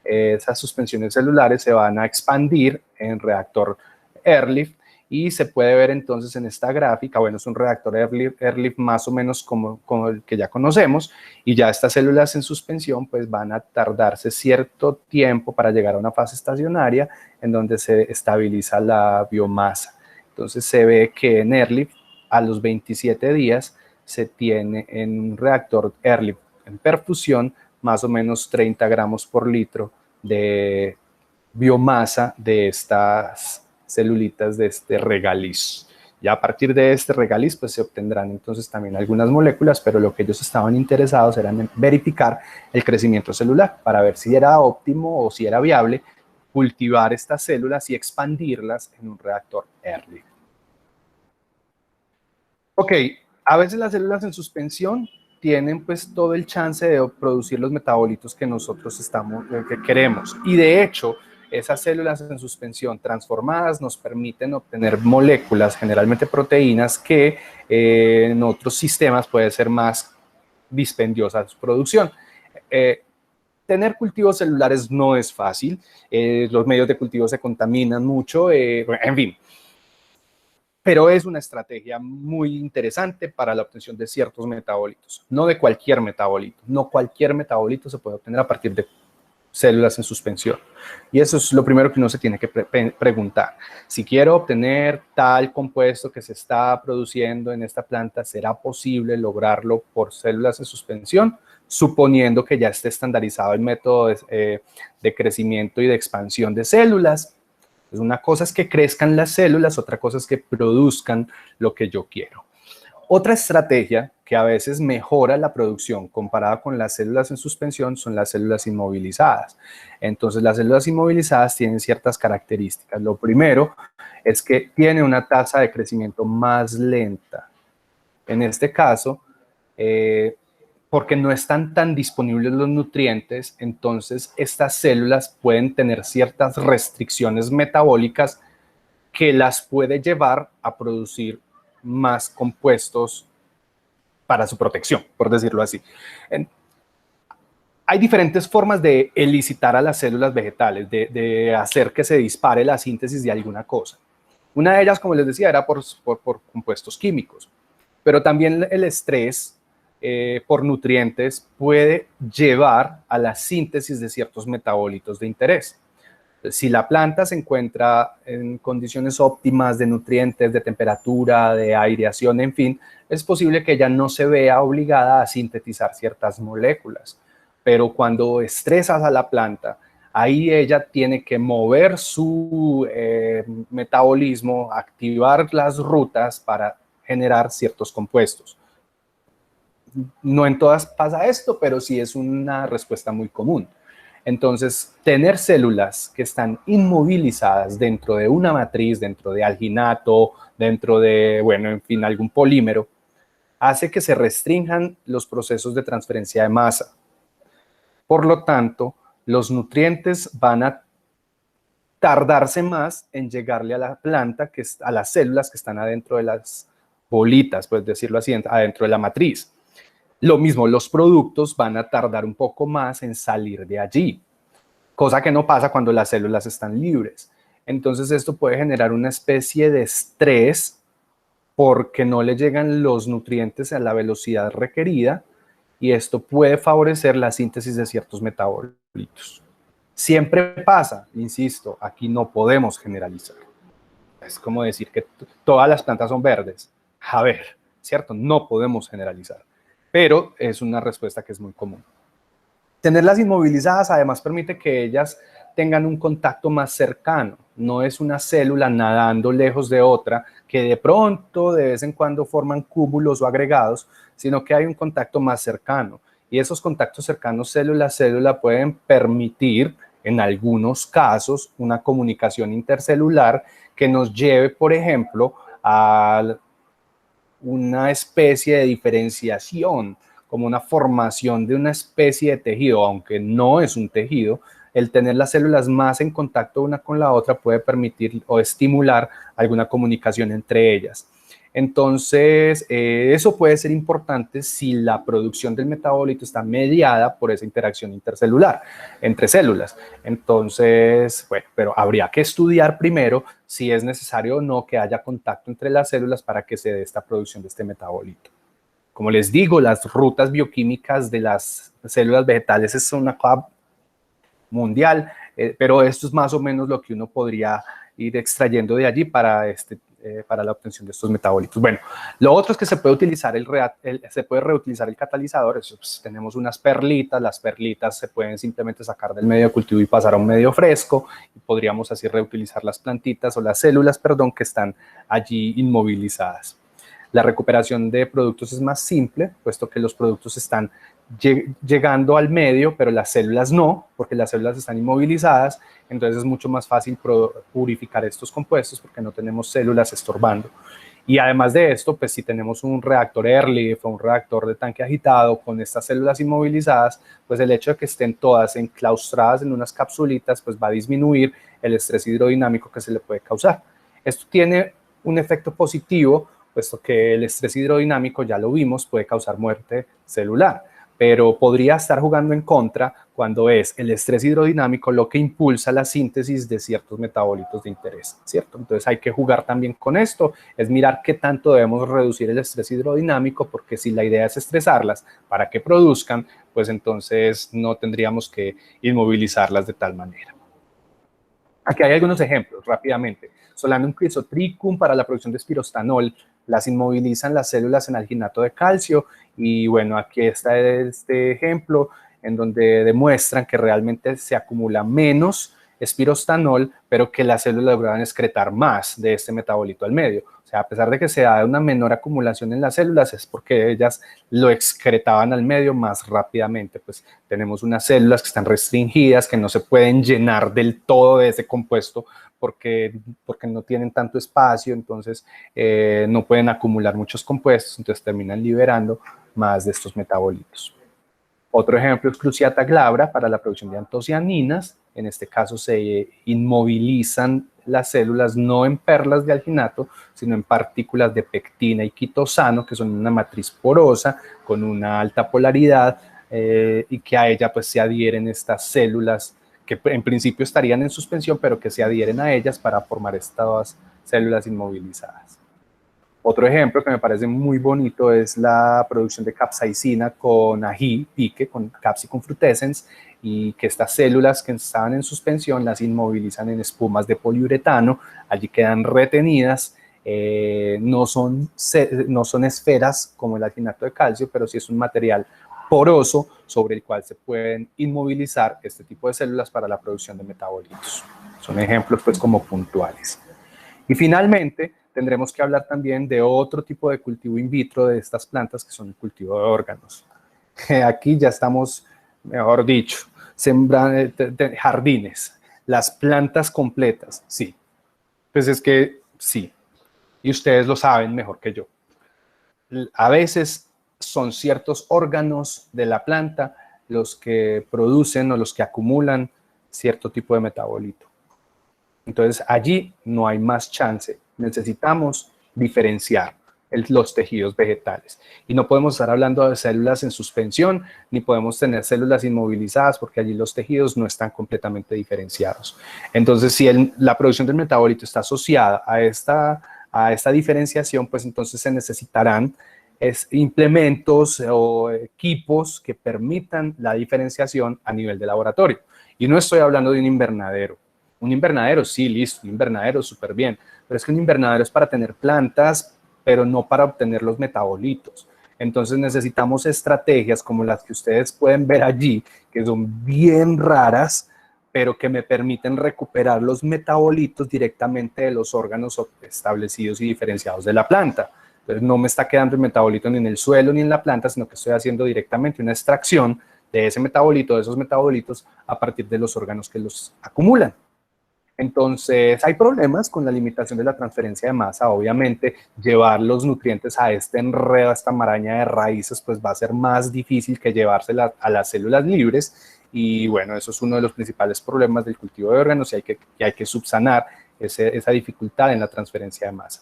S1: Esas suspensiones celulares se van a expandir en reactor Airlift y se puede ver entonces en esta gráfica, bueno, es un reactor Airlift más o menos como el que ya conocemos y ya estas células en suspensión pues van a tardarse cierto tiempo para llegar a una fase estacionaria en donde se estabiliza la biomasa. Entonces se ve que en Airlift a los 27 días se tiene en un reactor Airlift en perfusión más o menos 30 gramos por litro de biomasa de estas celulitas de este regaliz. Ya a partir de este regaliz pues se obtendrán entonces también algunas moléculas, pero lo que ellos estaban interesados era en verificar el crecimiento celular para ver si era óptimo o si era viable cultivar estas células y expandirlas en un reactor Airlift. Ok, a veces las células en suspensión tienen pues todo el chance de producir los metabolitos que nosotros que queremos. Y de hecho, esas células en suspensión transformadas nos permiten obtener moléculas, generalmente proteínas, que en otros sistemas puede ser más dispendiosa su producción. Tener cultivos celulares no es fácil, los medios de cultivo se contaminan mucho, en fin. Pero es una estrategia muy interesante para la obtención de ciertos metabolitos, no de cualquier metabolito. No cualquier metabolito se puede obtener a partir de células en suspensión. Y eso es lo primero que uno se tiene que preguntar. Si quiero obtener tal compuesto que se está produciendo en esta planta, ¿será posible lograrlo por células en suspensión? Suponiendo que ya esté estandarizado el método de crecimiento y de expansión de células. Pues una cosa es que crezcan las células, otra cosa es que produzcan lo que yo quiero. Otra estrategia que a veces mejora la producción comparada con las células en suspensión son las células inmovilizadas. Entonces, las células inmovilizadas tienen ciertas características. Lo primero es que tiene una tasa de crecimiento más lenta. En este caso, porque no están tan disponibles los nutrientes, entonces estas células pueden tener ciertas restricciones metabólicas que las puede llevar a producir más compuestos para su protección, por decirlo así. Hay diferentes formas de elicitar a las células vegetales, de hacer que se dispare la síntesis de alguna cosa. Una de ellas, como les decía, era por compuestos químicos, pero también el estrés por nutrientes puede llevar a la síntesis de ciertos metabolitos de interés. Si la planta se encuentra en condiciones óptimas de nutrientes, de temperatura, de aireación, en fin, es posible que ella no se vea obligada a sintetizar ciertas moléculas. Pero cuando estresas a la planta, ahí ella tiene que mover su metabolismo, activar las rutas para generar ciertos compuestos. No en todas pasa esto, pero sí es una respuesta muy común. Entonces, tener células que están inmovilizadas dentro de una matriz, dentro de alginato, dentro de, bueno, en fin, algún polímero, hace que se restrinjan los procesos de transferencia de masa. Por lo tanto, los nutrientes van a tardarse más en llegarle a la planta, a las células que están adentro de las bolitas, pues decirlo así, adentro de la matriz. Lo mismo, los productos van a tardar un poco más en salir de allí, cosa que no pasa cuando las células están libres. Entonces esto puede generar una especie de estrés porque no le llegan los nutrientes a la velocidad requerida y esto puede favorecer la síntesis de ciertos metabolitos. Siempre pasa, insisto, aquí no podemos generalizar. Es como decir que todas las plantas son verdes. A ver, ¿cierto? No podemos generalizar, pero es una respuesta que es muy común. Tenerlas inmovilizadas además permite que ellas tengan un contacto más cercano. No es una célula nadando lejos de otra que de pronto, de vez en cuando forman cúmulos o agregados, sino que hay un contacto más cercano. Y esos contactos cercanos célula a célula pueden permitir, en algunos casos, una comunicación intercelular que nos lleve, por ejemplo, a una especie de diferenciación, como una formación de una especie de tejido, aunque no es un tejido. El tener las células más en contacto una con la otra puede permitir o estimular alguna comunicación entre ellas. Entonces, eso puede ser importante si la producción del metabolito está mediada por esa interacción intercelular entre células. Entonces, bueno, pero habría que estudiar primero si es necesario o no que haya contacto entre las células para que se dé esta producción de este metabolito. Como les digo, las rutas bioquímicas de las células vegetales es una cosa mundial, pero esto es más o menos lo que uno podría ir extrayendo de allí para la obtención de estos metabolitos. Bueno, lo otro es que se puede utilizar se puede reutilizar el catalizador. Pues, tenemos unas perlitas, las perlitas se pueden simplemente sacar del medio de cultivo y pasar a un medio fresco, y podríamos así reutilizar las plantitas o las células, perdón, que están allí inmovilizadas. La recuperación de productos es más simple, puesto que los productos están llegando al medio, pero las células no, porque las células están inmovilizadas. Entonces es mucho más fácil purificar estos compuestos porque no tenemos células estorbando. Y además de esto, pues si tenemos un reactor Ehrlich o un reactor de tanque agitado con estas células inmovilizadas, pues el hecho de que estén todas enclaustradas en unas capsulitas, pues va a disminuir el estrés hidrodinámico que se le puede causar. Esto tiene un efecto positivo, puesto que el estrés hidrodinámico, ya lo vimos, puede causar muerte celular, pero podría estar jugando en contra cuando es el estrés hidrodinámico lo que impulsa la síntesis de ciertos metabolitos de interés, ¿cierto? Entonces hay que jugar también con esto, es mirar qué tanto debemos reducir el estrés hidrodinámico, porque si la idea es estresarlas para que produzcan, pues entonces no tendríamos que inmovilizarlas de tal manera. Aquí hay algunos ejemplos rápidamente. Solanum crisotrichum para la producción de espirostanol, las inmovilizan las células en alginato de calcio, y bueno, aquí está este ejemplo en donde demuestran que realmente se acumula menos espirostanol, pero que las células lograban excretar más de este metabolito al medio. O sea, a pesar de que se da una menor acumulación en las células, es porque ellas lo excretaban al medio más rápidamente. Pues tenemos unas células que están restringidas, que no se pueden llenar del todo de ese compuesto porque no tienen tanto espacio, entonces no pueden acumular muchos compuestos, entonces terminan liberando más de estos metabolitos. Otro ejemplo es Cruciata glabra para la producción de antocianinas. En este caso se inmovilizan las células no en perlas de alginato, sino en partículas de pectina y quitosano, que son una matriz porosa con una alta polaridad, y que a ella pues se adhieren estas células que en principio estarían en suspensión, pero que se adhieren a ellas para formar estas células inmovilizadas. Otro ejemplo que me parece muy bonito es la producción de capsaicina con ají, pique, con Capsicum frutescens, y que estas células que estaban en suspensión las inmovilizan en espumas de poliuretano, allí quedan retenidas. No son esferas como el alginato de calcio, pero sí es un material poroso sobre el cual se pueden inmovilizar este tipo de células para la producción de metabolitos. Son ejemplos pues como puntuales. Y finalmente tendremos que hablar también de otro tipo de cultivo in vitro de estas plantas, que son el cultivo de órganos. Aquí ya estamos, mejor dicho, sembrando jardines, las plantas completas, sí. Pues es que sí, y ustedes lo saben mejor que yo. A veces son ciertos órganos de la planta los que producen o los que acumulan cierto tipo de metabolito. Entonces allí no hay más chance. Necesitamos diferenciar los tejidos vegetales. Y no podemos estar hablando de células en suspensión, ni podemos tener células inmovilizadas, porque allí los tejidos no están completamente diferenciados. Entonces, si la producción del metabolito está asociada a esta diferenciación, pues entonces se necesitarán implementos o equipos que permitan la diferenciación a nivel de laboratorio. Y no estoy hablando de un invernadero. Un invernadero, sí, listo, un invernadero súper bien, pero es que un invernadero es para tener plantas, pero no para obtener los metabolitos. Entonces necesitamos estrategias como las que ustedes pueden ver allí, que son bien raras, pero que me permiten recuperar los metabolitos directamente de los órganos establecidos y diferenciados de la planta. Entonces no me está quedando el metabolito ni en el suelo ni en la planta, sino que estoy haciendo directamente una extracción de ese metabolito, de esos metabolitos, a partir de los órganos que los acumulan. Entonces, hay problemas con la limitación de la transferencia de masa. Obviamente, llevar los nutrientes a este enredo, a esta maraña de raíces, pues va a ser más difícil que llevárselas a las células libres. Y bueno, eso es uno de los principales problemas del cultivo de órganos y hay que subsanar esa dificultad en la transferencia de masa.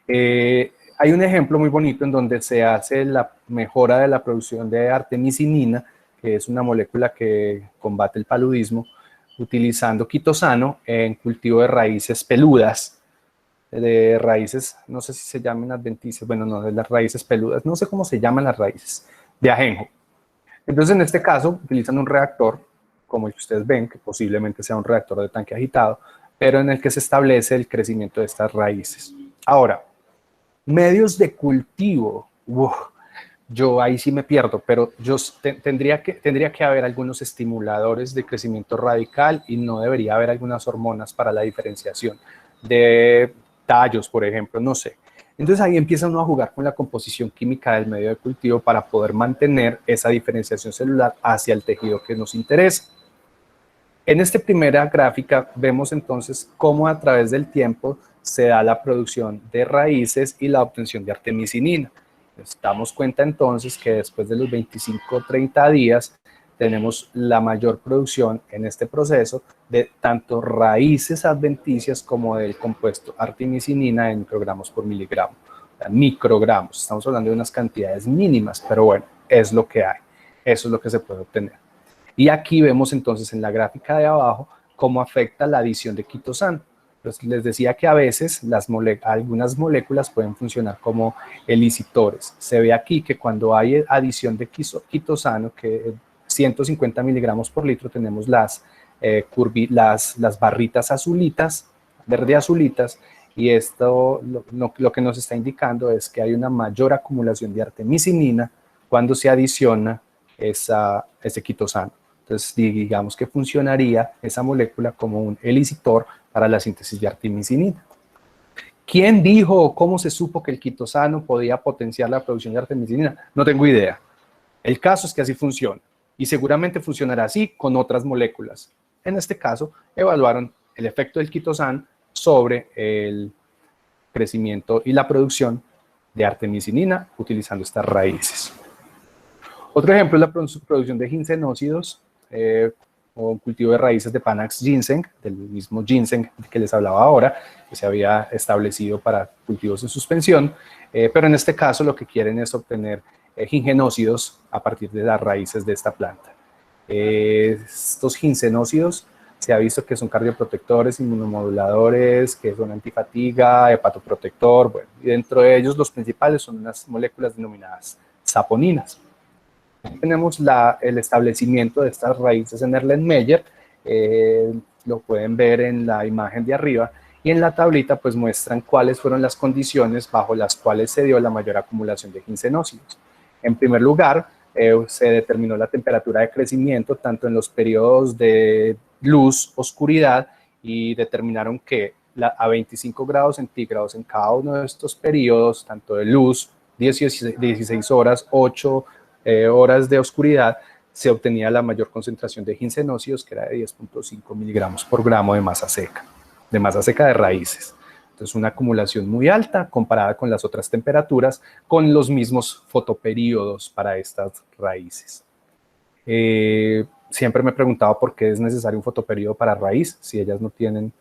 S1: Hay un ejemplo muy bonito en donde se hace la mejora de la producción de artemisinina, que es una molécula que combate el paludismo, utilizando quitosano en cultivo de raíces peludas, de raíces, no sé si se llaman adventicias, bueno, no, de las raíces peludas, no sé cómo se llaman las raíces, de ajenjo. Entonces, en este caso, utilizan un reactor, como el que ustedes ven, que posiblemente sea un reactor de tanque agitado, pero en el que se establece el crecimiento de estas raíces. Ahora, medios de cultivo, yo ahí sí me pierdo, pero yo tendría que haber algunos estimuladores de crecimiento radical y no debería haber algunas hormonas para la diferenciación de tallos, por ejemplo, no sé. Entonces ahí empieza uno a jugar con la composición química del medio de cultivo para poder mantener esa diferenciación celular hacia el tejido que nos interesa. En esta primera gráfica vemos entonces cómo a través del tiempo se da la producción de raíces y la obtención de artemisinina. Nos damos cuenta entonces que después de los 25 o 30 días tenemos la mayor producción en este proceso de tanto raíces adventicias como del compuesto artemisinina en microgramos por miligramo. Microgramos, estamos hablando de unas cantidades mínimas, pero bueno, es lo que hay, eso es lo que se puede obtener. Y aquí vemos entonces en la gráfica de abajo cómo afecta la adición de quitosano. Entonces, les decía que a veces algunas moléculas pueden funcionar como elicitores. Se ve aquí que cuando hay adición de quitosano, que 150 miligramos por litro, tenemos las barritas azulitas, verde azulitas, y esto lo que nos está indicando es que hay una mayor acumulación de artemisinina cuando se adiciona ese quitosano. Entonces, digamos que funcionaría esa molécula como un elicitor para la síntesis de artemisinina. ¿Quién dijo o cómo se supo que el quitosano podía potenciar la producción de artemisinina? No tengo idea. El caso es que así funciona y seguramente funcionará así con otras moléculas. En este caso, evaluaron el efecto del quitosano sobre el crecimiento y la producción de artemisinina utilizando estas raíces. Otro ejemplo es la producción de ginsenócidos, o un cultivo de raíces de Panax ginseng, del mismo ginseng que les hablaba ahora, que se había establecido para cultivos en suspensión, pero en este caso lo que quieren es obtener gingenócidos a partir de las raíces de esta planta. Estos ginsenócidos Se ha visto que son cardioprotectores, inmunomoduladores, que son antifatiga, hepatoprotector, bueno, y dentro de ellos los principales son unas moléculas denominadas saponinas. Tenemos el establecimiento de estas raíces en Erlenmeyer, lo pueden ver en la imagen de arriba, y en la tablita pues muestran cuáles fueron las condiciones bajo las cuales se dio la mayor acumulación de ginsenócidos. En primer lugar, se determinó la temperatura de crecimiento tanto en los periodos de luz, oscuridad, y determinaron que a 25 grados centígrados en cada uno de estos periodos, tanto de luz, 16 horas, 8 horas de oscuridad, se obtenía la mayor concentración de ginsenócidos, que era de 10.5 miligramos por gramo de masa seca de raíces. Entonces, una acumulación muy alta comparada con las otras temperaturas, con los mismos fotoperíodos para estas raíces. Siempre me he preguntado por qué es necesario un fotoperíodo para raíz, si ellas no tienen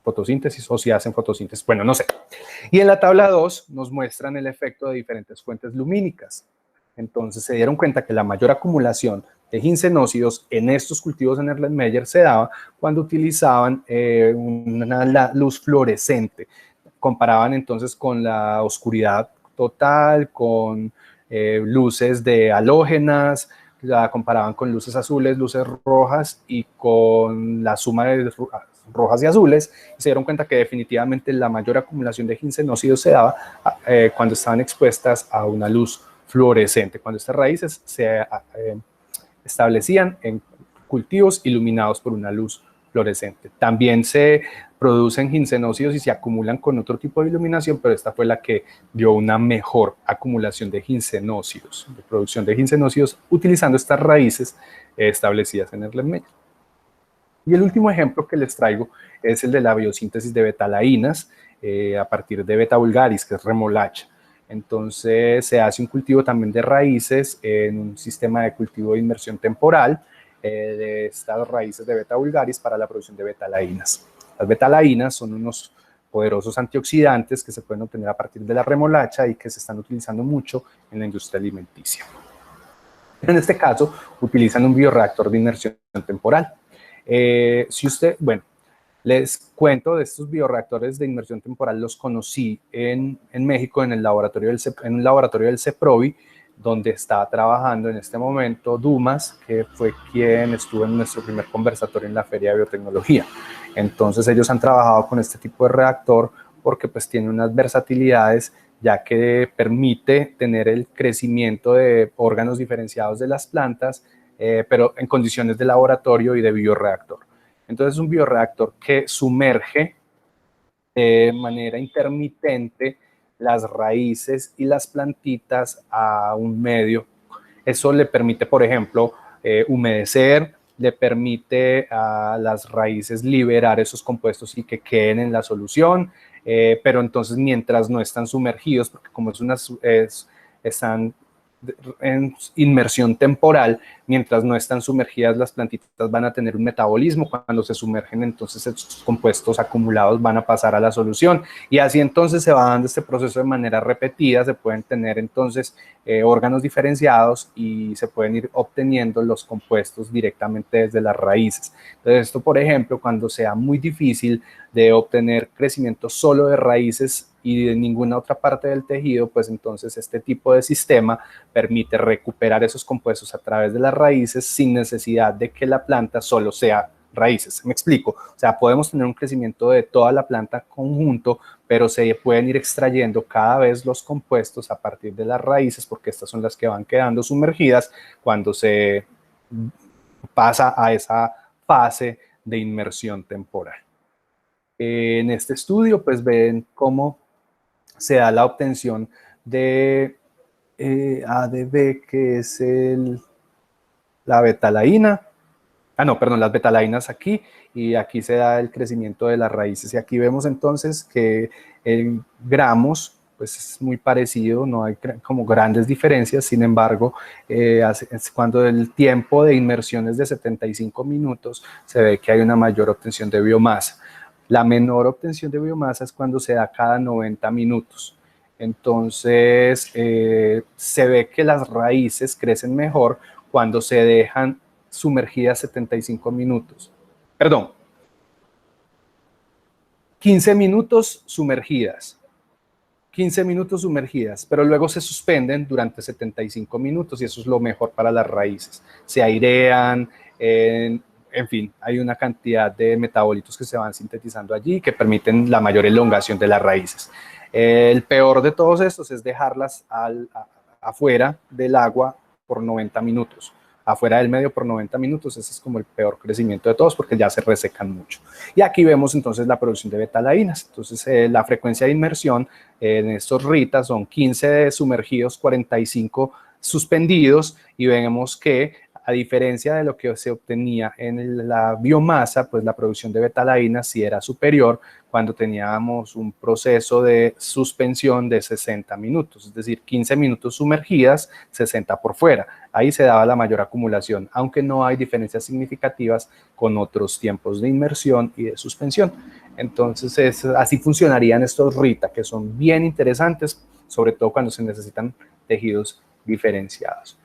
S1: fotosíntesis o si hacen fotosíntesis. Bueno, no sé. Y en la tabla 2 nos muestran el efecto de diferentes fuentes lumínicas. Entonces se dieron cuenta que la mayor acumulación de ginsenócidos en estos cultivos en Erlenmeyer se daba cuando utilizaban una luz fluorescente. Comparaban entonces con la oscuridad total, con luces de halógenas, la comparaban con luces azules, luces rojas y con la suma de rojas y azules, y se dieron cuenta que definitivamente la mayor acumulación de ginsenócidos se daba cuando estaban expuestas a una luz fluorescente, cuando estas raíces se establecían en cultivos iluminados por una luz fluorescente. También se producen ginsenócidos y se acumulan con otro tipo de iluminación, pero esta fue la que dio una mejor acumulación de ginsenócidos, de producción de ginsenócidos, utilizando estas raíces establecidas en Erlenmeyer. Y el último ejemplo que les traigo es el de la biosíntesis de betalaínas a partir de beta vulgaris, que es remolacha. Entonces se hace un cultivo también de raíces en un sistema de cultivo de inmersión temporal de estas raíces de beta vulgaris para la producción de betalaínas. Las betalaínas son unos poderosos antioxidantes que se pueden obtener a partir de la remolacha y que se están utilizando mucho en la industria alimenticia. En este caso, utilizan un bioreactor de inmersión temporal. Les cuento de estos bioreactores de inmersión temporal, los conocí en México en un laboratorio del CEPROVI, donde está trabajando en este momento Dumas, que fue quien estuvo en nuestro primer conversatorio en la Feria de Biotecnología. Entonces ellos han trabajado con este tipo de reactor porque pues tiene unas versatilidades, ya que permite tener el crecimiento de órganos diferenciados de las plantas, pero en condiciones de laboratorio y de bioreactor. Entonces es un bioreactor que sumerge de manera intermitente las raíces y las plantitas a un medio. Eso le permite, por ejemplo, humedecer, le permite a las raíces liberar esos compuestos y que queden en la solución, pero entonces mientras no están sumergidos, porque como están en inmersión temporal, mientras no están sumergidas las plantitas van a tener un metabolismo, cuando se sumergen entonces estos compuestos acumulados van a pasar a la solución y así entonces se va dando este proceso de manera repetida, se pueden tener entonces órganos diferenciados y se pueden ir obteniendo los compuestos directamente desde las raíces. Entonces esto, por ejemplo, cuando sea muy difícil de obtener crecimiento solo de raíces y de ninguna otra parte del tejido, pues entonces este tipo de sistema permite recuperar esos compuestos a través de las raíces sin necesidad de que la planta solo sea raíces. ¿Me explico? O sea, podemos tener un crecimiento de toda la planta conjunto, pero se pueden ir extrayendo cada vez los compuestos a partir de las raíces, porque estas son las que van quedando sumergidas cuando se pasa a esa fase de inmersión temporal. En este estudio, pues ven cómo se da la obtención de ADB, que es la betalaína. Las betalainas aquí, y aquí se da el crecimiento de las raíces. Y aquí vemos entonces que en gramos, pues es muy parecido, no hay como grandes diferencias, sin embargo, cuando el tiempo de inmersión es de 75 minutos, se ve que hay una mayor obtención de biomasa. La menor obtención de biomasa es cuando se da cada 90 minutos. Entonces, se ve que las raíces crecen mejor cuando se dejan sumergidas 75 minutos. perdón, 15 minutos sumergidas. 15 minutos sumergidas, pero luego se suspenden durante 75 minutos y eso es lo mejor para las raíces. Se airean, en fin, hay una cantidad de metabolitos que se van sintetizando allí que permiten la mayor elongación de las raíces. El peor de todos estos es dejarlas afuera del agua por 90 minutos. Afuera del medio por 90 minutos, ese es como el peor crecimiento de todos porque ya se resecan mucho. Y aquí vemos entonces la producción de betalainas. Entonces la frecuencia de inmersión en estos RITA son 15 sumergidos, 45 suspendidos y vemos que a diferencia de lo que se obtenía en la biomasa, pues la producción de betalainas sí era superior cuando teníamos un proceso de suspensión de 60 minutos, es decir, 15 minutos sumergidas, 60 por fuera. Ahí se daba la mayor acumulación, aunque no hay diferencias significativas con otros tiempos de inmersión y de suspensión. Entonces, así funcionarían estos RITA, que son bien interesantes, sobre todo cuando se necesitan tejidos diferenciados.